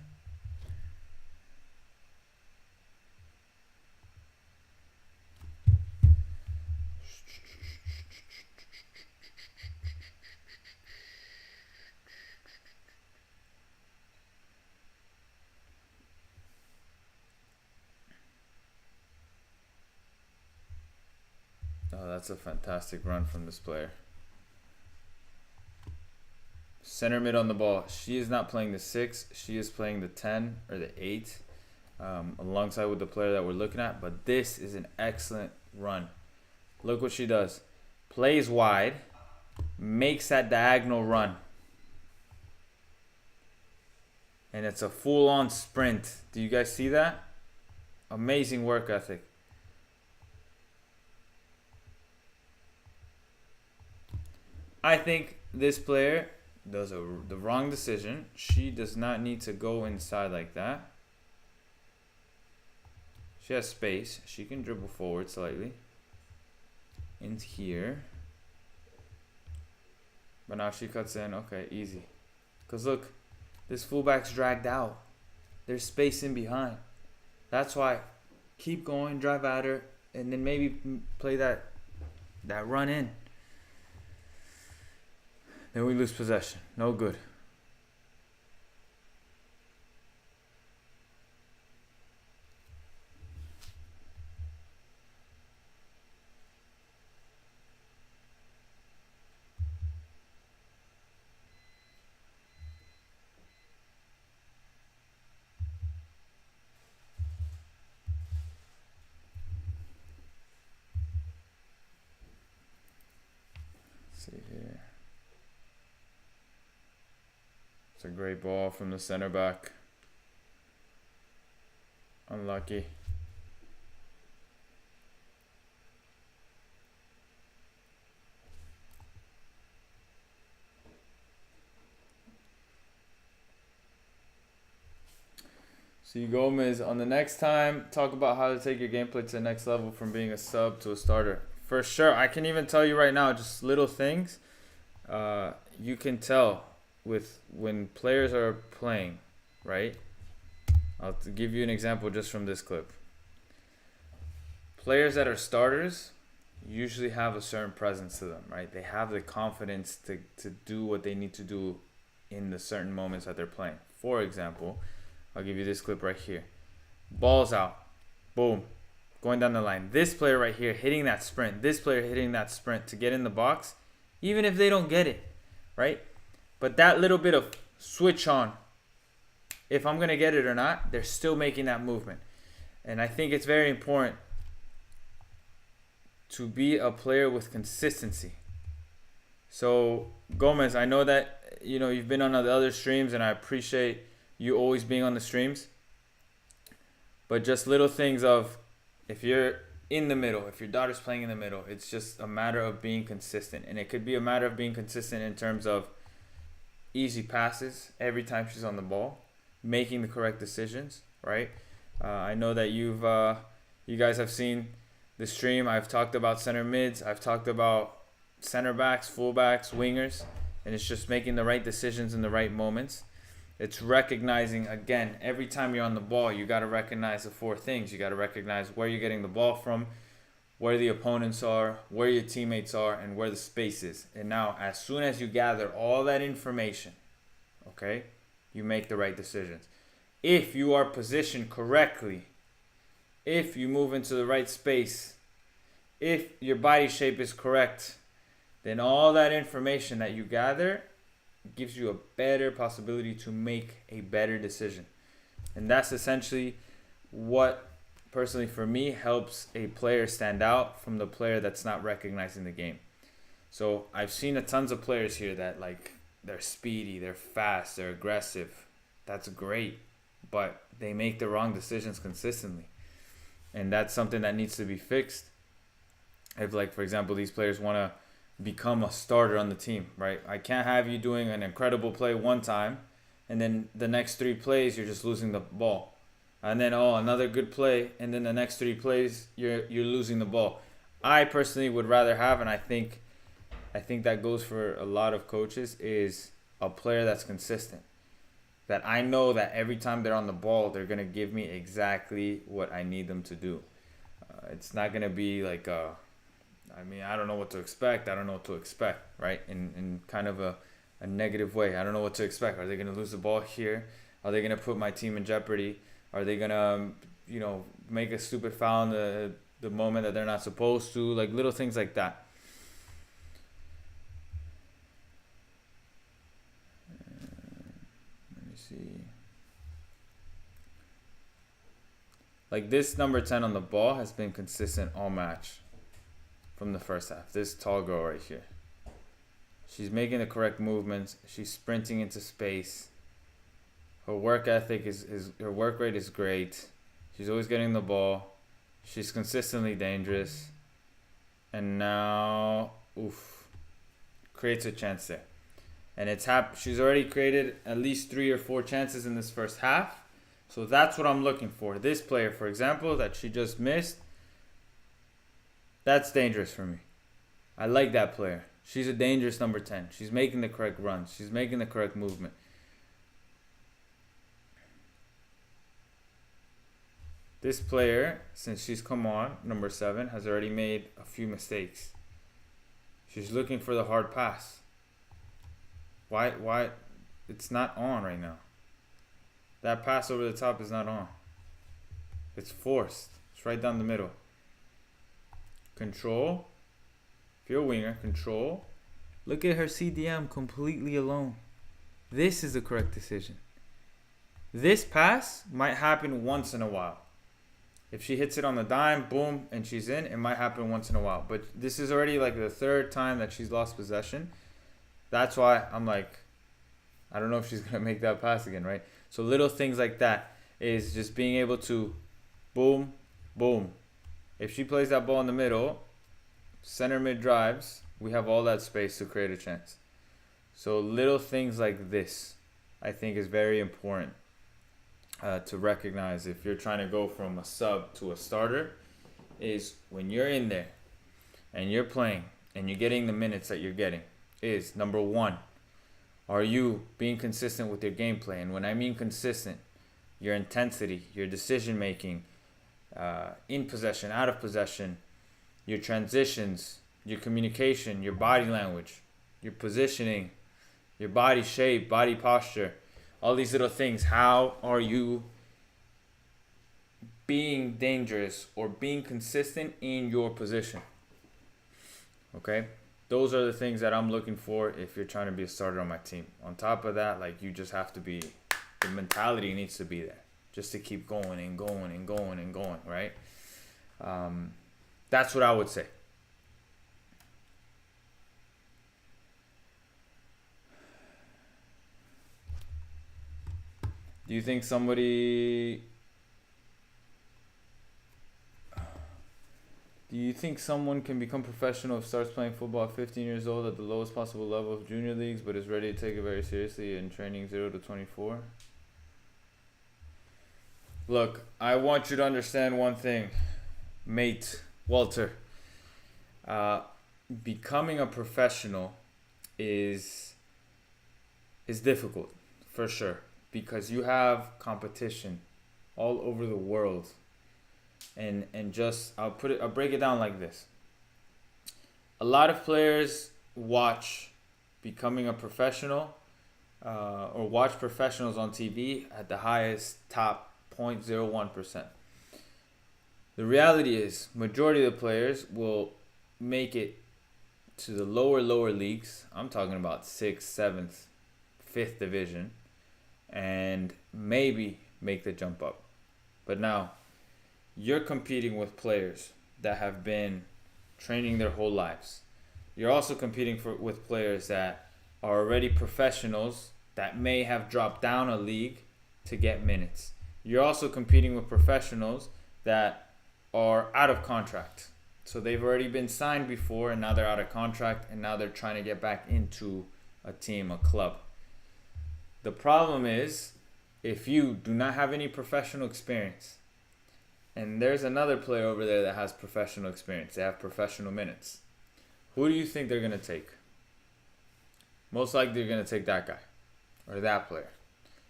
Oh, that's a fantastic run from this player. Center mid on the ball. She is not playing the 6. She is playing the 10 or the 8 alongside with the player that we're looking at. But this is an excellent run. Look what she does. Plays wide. makes that diagonal run. And it's a full-on sprint. Do you guys see that? Amazing work ethic. I think this player does the wrong decision. She does not need to go inside like that. She has space. She can dribble forward slightly. In here. But now she cuts in. Okay, easy. Because look, this fullback's dragged out. There's space in behind. That's why keep going, drive at her, and then maybe play that run in. Then we lose possession. No good. See here. It's a great ball from the center back. Unlucky. See Gomez on the next time. Talk about how to take your gameplay to the next level from being a sub to a starter. For sure. I can even tell you right now, just little things. You can tell with when players are playing, right? I'll give you an example just from this clip. Players that are starters usually have a certain presence to them, right? They have the confidence to do what they need to do in the certain moments that they're playing. For example, I'll give you this clip right here. Ball's out. Boom. Going down the line. This player right here hitting that sprint. This player hitting that sprint to get in the box. Even if they don't get it, right? But that little bit of switch on, if I'm going to get it or not, they're still making that movement. And I think it's very important to be a player with consistency. So, Gomez, I know that you've been on the other streams, and I appreciate you always being on the streams. But just little things of, if you're in the middle, if your daughter's playing in the middle, it's just a matter of being consistent. And it could be a matter of being consistent in terms of easy passes every time she's on the ball, making the correct decisions, right? I know that you guys have seen the stream. I've talked about center mids. I've talked about center backs, fullbacks, wingers, and it's just making the right decisions in the right moments. It's recognizing, again, every time you're on the ball, you got to recognize the four things. You got to recognize where you're getting the ball from, where the opponents are, where your teammates are, and where the space is. And now, as soon as you gather all that information, okay, you make the right decisions. If you are positioned correctly, if you move into the right space, if your body shape is correct, then all that information that you gather gives you a better possibility to make a better decision. And that's essentially what, personally for me, helps a player stand out from the player that's not recognizing the game. So I've seen a tons of players here that, like, they're speedy, they're fast, they're aggressive. That's great, but they make the wrong decisions consistently. And that's something that needs to be fixed. If, like, for example, these players want to become a starter on the team, right? I can't have you doing an incredible play one time and then the next 3 plays you're just losing the ball. And then, another good play, and then the next 3 plays you're losing the ball. I personally would rather have, and I think that goes for a lot of coaches, is a player that's consistent. That I know that every time they're on the ball, they're going to give me exactly what I need them to do. It's not going to be like I don't know what to expect. I don't know what to expect, right? In kind of a negative way. I don't know what to expect. Are they going to lose the ball here? Are they going to put my team in jeopardy? Are they going to, make a stupid foul in the moment that they're not supposed to? Like, little things like that. Let me see. Like, this number 10 on the ball has been consistent all match from the first half. This tall girl right here. She's making the correct movements. She's sprinting into space. Her work ethic is her work rate is great. She's always getting the ball. She's consistently dangerous. And now, creates a chance there. And she's already created at least 3 or 4 chances in this first half. So that's what I'm looking for. This player, for example, that she just missed, that's dangerous for me. I like that player. She's a dangerous number 10. She's making the correct runs. She's making the correct movement. This player, since she's come on, number 7, has already made a few mistakes. She's looking for the hard pass. Why? It's not on right now. That pass over the top is not on. It's forced. It's right down the middle. Control. If you're a winger, control. Look at her CDM completely alone. This is the correct decision. This pass might happen once in a while. If she hits it on the dime, boom, and she's in, it might happen once in a while. But this is already like the 3rd time that she's lost possession. That's why I'm like, I don't know if she's going to make that pass again, right? So little things like that is just being able to boom, boom. If she plays that ball in the middle, center mid drives, we have all that space to create a chance. So little things like this, I think, is very important to recognize if you're trying to go from a sub to a starter, is when you're in there and you're playing and you're getting the minutes that you're getting, is number 1, are you being consistent with your gameplay? And when I mean consistent, your intensity, your decision making, in possession, out of possession, your transitions, your communication, your body language, your positioning, your body shape, body posture, all these little things. How are you being dangerous or being consistent in your position? Okay? Those are the things that I'm looking for if you're trying to be a starter on my team. On top of that, like, you just have to be, the mentality needs to be there just to keep going and going and going and going, right? That's what I would say. Do you think someone can become professional if starts playing football at 15 years old at the lowest possible level of junior leagues, but is ready to take it very seriously in training 0 to 24? Look, I want you to understand one thing, mate, Walter. Becoming a professional is difficult, for sure, because you have competition all over the world. And just I'll break it down like this. A lot of players watch becoming a professional or watch professionals on TV at the highest top 0.01%. The reality is majority of the players will make it to the lower leagues. I'm talking about 6th, 7th, 5th division, and maybe make the jump up. But now you're competing with players that have been training their whole lives. You're also competing with players that are already professionals that may have dropped down a league to get minutes. You're also competing with professionals that are out of contract. So they've already been signed before and now they're out of contract and now they're trying to get back into a team, a club. The problem is if you do not have any professional experience, and there's another player over there that has professional experience, they have professional minutes, who do you think they're going to take? Most likely they're going to take that guy or that player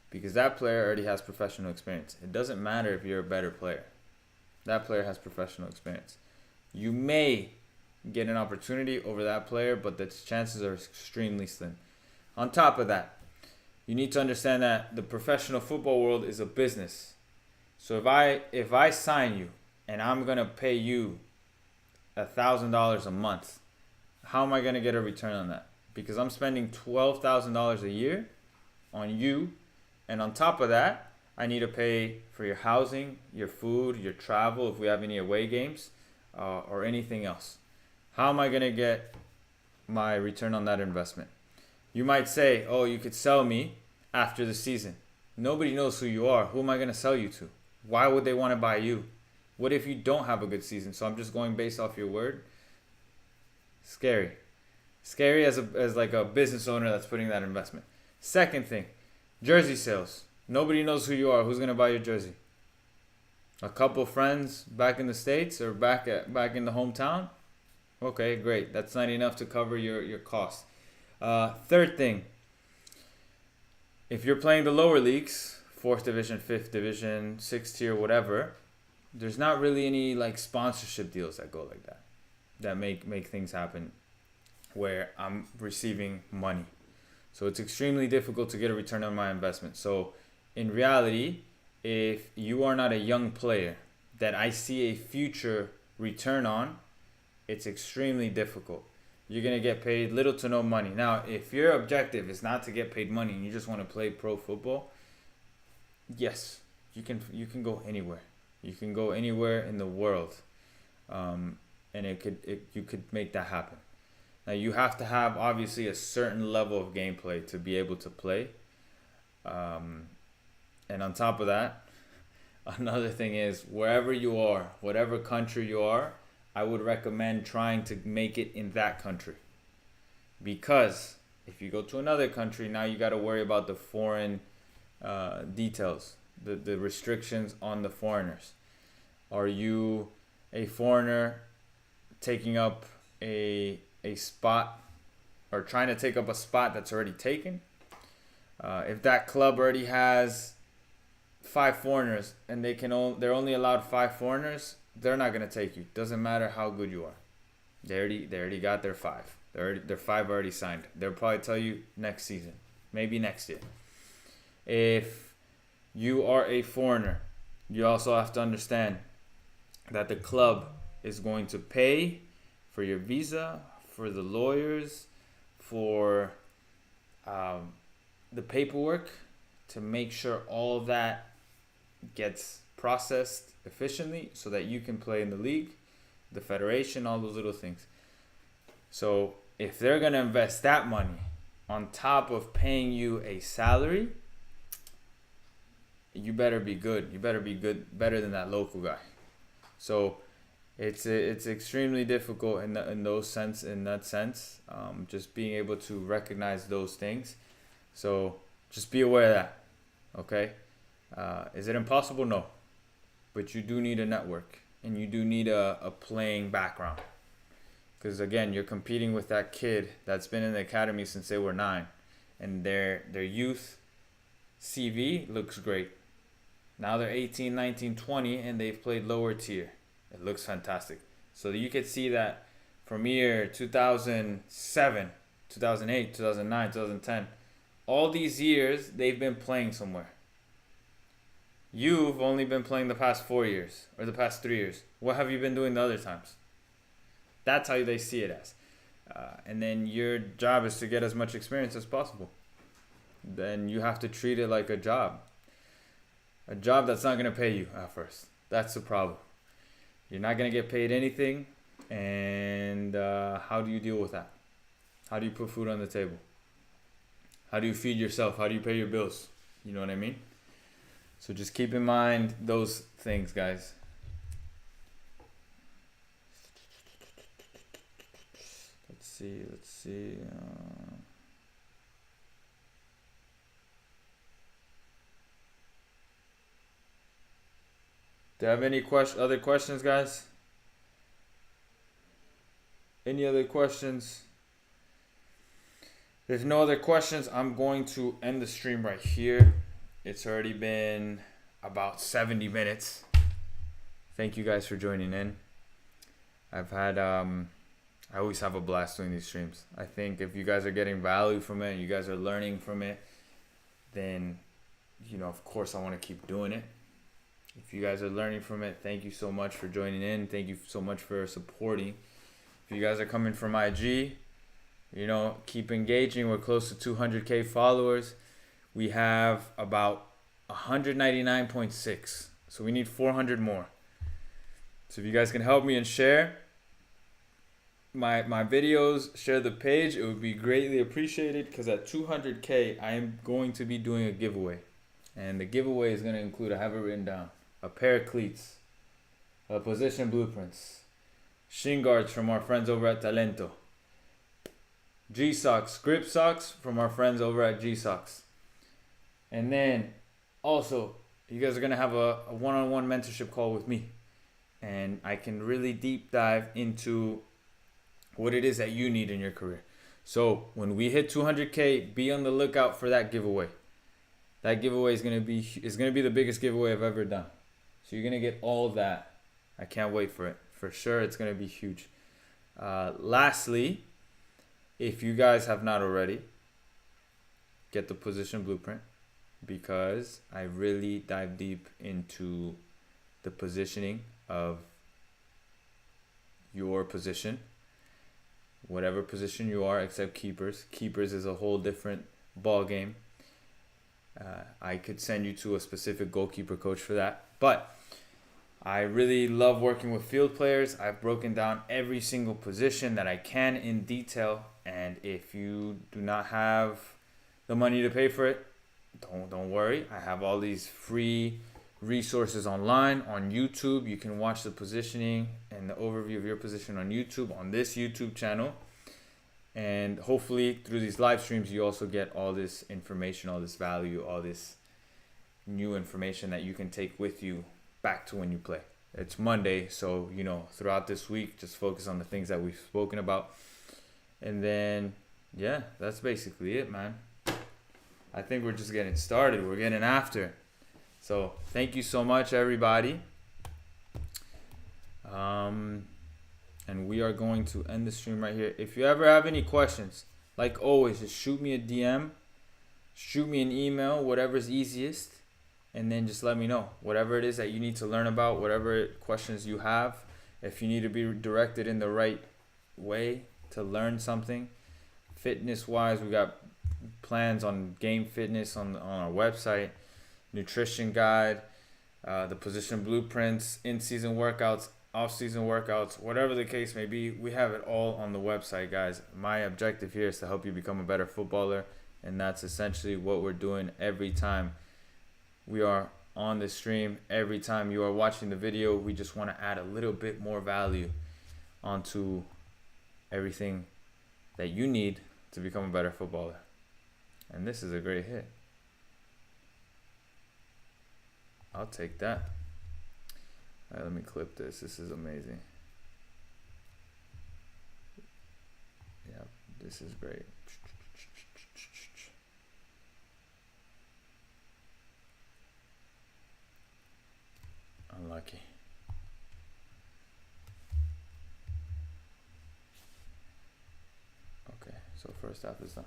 because that player already has professional experience. It doesn't matter if you're a better player. That player has professional experience. You may get an opportunity over that player, but the chances are extremely slim. On top of that, you need to understand that the professional football world is a business. So if I sign you and I'm going to pay you $1,000 a month, how am I going to get a return on that? Because I'm spending $12,000 a year on you, and on top of that, I need to pay for your housing, your food, your travel, if we have any away games, or anything else. How am I going to get my return on that investment. You might say, oh, you could sell me after the season. Nobody knows who you are. Who am I going to sell you to? Why would they want to buy you? What if you don't have a good season? So I'm just going based off your word. Scary. Scary as like a business owner that's putting that investment. Second thing, jersey sales. Nobody knows who you are. Who's going to buy your jersey? A couple friends back in the States or back in the hometown? Okay, great. That's not enough to cover your costs. Third thing, if you're playing the lower leagues, 4th division, 5th division, 6th tier, whatever, there's not really any like sponsorship deals that go like that make things happen where I'm receiving money. So it's extremely difficult to get a return on my investment. So in reality, if you are not a young player that I see a future return on, it's extremely difficult. You're going to get paid little to no money. Now, if your objective is not to get paid money and you just want to play pro football, yes, you can go anywhere. You can go anywhere in the world, and you could make that happen. Now, you have to have, obviously, a certain level of gameplay to be able to play. And on top of that, another thing is, wherever you are, whatever country you are, I would recommend trying to make it in that country. Because if you go to another country, now you got to worry about the foreign details, the restrictions on the foreigners. Are you a foreigner taking up a spot or trying to take up a spot that's already taken? If that club already has 5 foreigners and they're only allowed 5 foreigners, they're not gonna take you. Doesn't matter how good you are. They already got their 5. Their 5 already signed. They'll probably tell you next season, maybe next year. If you are a foreigner, you also have to understand that the club is going to pay for your visa, for the lawyers, for the paperwork, to make sure all of that gets processed efficiently so that you can play in the league, the federation, all those little things. So if they're going to invest that money on top of paying you a salary, you better be good. You better be good, better than that local guy. So it's extremely difficult in that sense. Just being able to recognize those things. So just be aware of that. Okay. Is it impossible? No. But you do need a network, and you do need a playing background. Because again, you're competing with that kid that's been in the academy since they were 9, and their youth CV looks great. Now they're 18, 19, 20, and they've played lower tier. It looks fantastic. So you could see that from year 2007, 2008, 2009, 2010, all these years they've been playing somewhere. You've only been playing the past 4 years or the past 3 years. What have you been doing the other times? That's how they see it as. And then your job is to get as much experience as possible. Then you have to treat it like a job. A job that's not going to pay you at first. That's the problem. You're not going to get paid anything. And how do you deal with that? How do you put food on the table? How do you feed yourself? How do you pay your bills? You know what I mean? So just keep in mind those things, guys. Let's see. Do you have any other questions, guys? Any other questions? If no other questions, I'm going to end the stream right here. It's already been about 70 minutes. Thank you guys for joining in. I always have a blast doing these streams. I think if you guys are getting value from it and you guys are learning from it, then, of course I want to keep doing it. If you guys are learning from it, thank you so much for joining in. Thank you so much for supporting. If you guys are coming from IG, keep engaging. We're close to 200K followers. We have about 199.6. So we need 400 more. So if you guys can help me and share, my videos, share the page. It would be greatly appreciated because at 200K, I am going to be doing a giveaway. And the giveaway is going to include, I have it written down, a pair of cleats, a position blueprints, shin guards from our friends over at Talento, G-Socks, grip socks from our friends over at G-Socks. And then also, you guys are going to have a one-on-one mentorship call with me. And I can really deep dive into what it is that you need in your career. So when we hit 200K, be on the lookout for that giveaway. That giveaway is gonna be the biggest giveaway I've ever done. So you're gonna get all that. I can't wait for it. For sure, it's gonna be huge. Lastly, if you guys have not already, get the position blueprint because I really dive deep into the positioning of your position. Whatever position you are, except keepers. Keepers is a whole different ball game. I could send you to a specific goalkeeper coach for that. But I really love working with field players. I've broken down every single position that I can in detail. And if you do not have the money to pay for it, don't worry. I have all these free resources online on YouTube. You can watch the positioning and the overview of your position on YouTube on this YouTube channel. And hopefully through these live streams, you also get all this information, all this value, all this new information that you can take with you back to when you play. It's Monday, so, throughout this week, just focus on the things that we've spoken about. And then, yeah, that's basically it, man. I think we're just getting started. We're getting after. So thank you so much, everybody. And we are going to end the stream right here. If you ever have any questions, like always, just shoot me a DM, shoot me an email, whatever's easiest, and then just let me know. Whatever it is that you need to learn about, whatever questions you have, if you need to be directed in the right way to learn something. Fitness-wise, we got plans on game fitness on our website, nutrition guide, the position blueprints, in-season workouts, off-season workouts, whatever the case may be, we have it all on the website, guys. My objective here is to help you become a better footballer, and that's essentially what we're doing every time we are on the stream. Every time you are watching the video, we just want to add a little bit more value onto everything that you need to become a better footballer. And this is a great hit. I'll take that. All right, let me clip this. This is amazing. Yeah, this is great. Unlucky. Okay, so first half is done.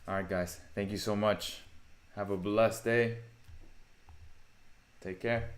All right, guys. Thank you so much. Have a blessed day. Take care.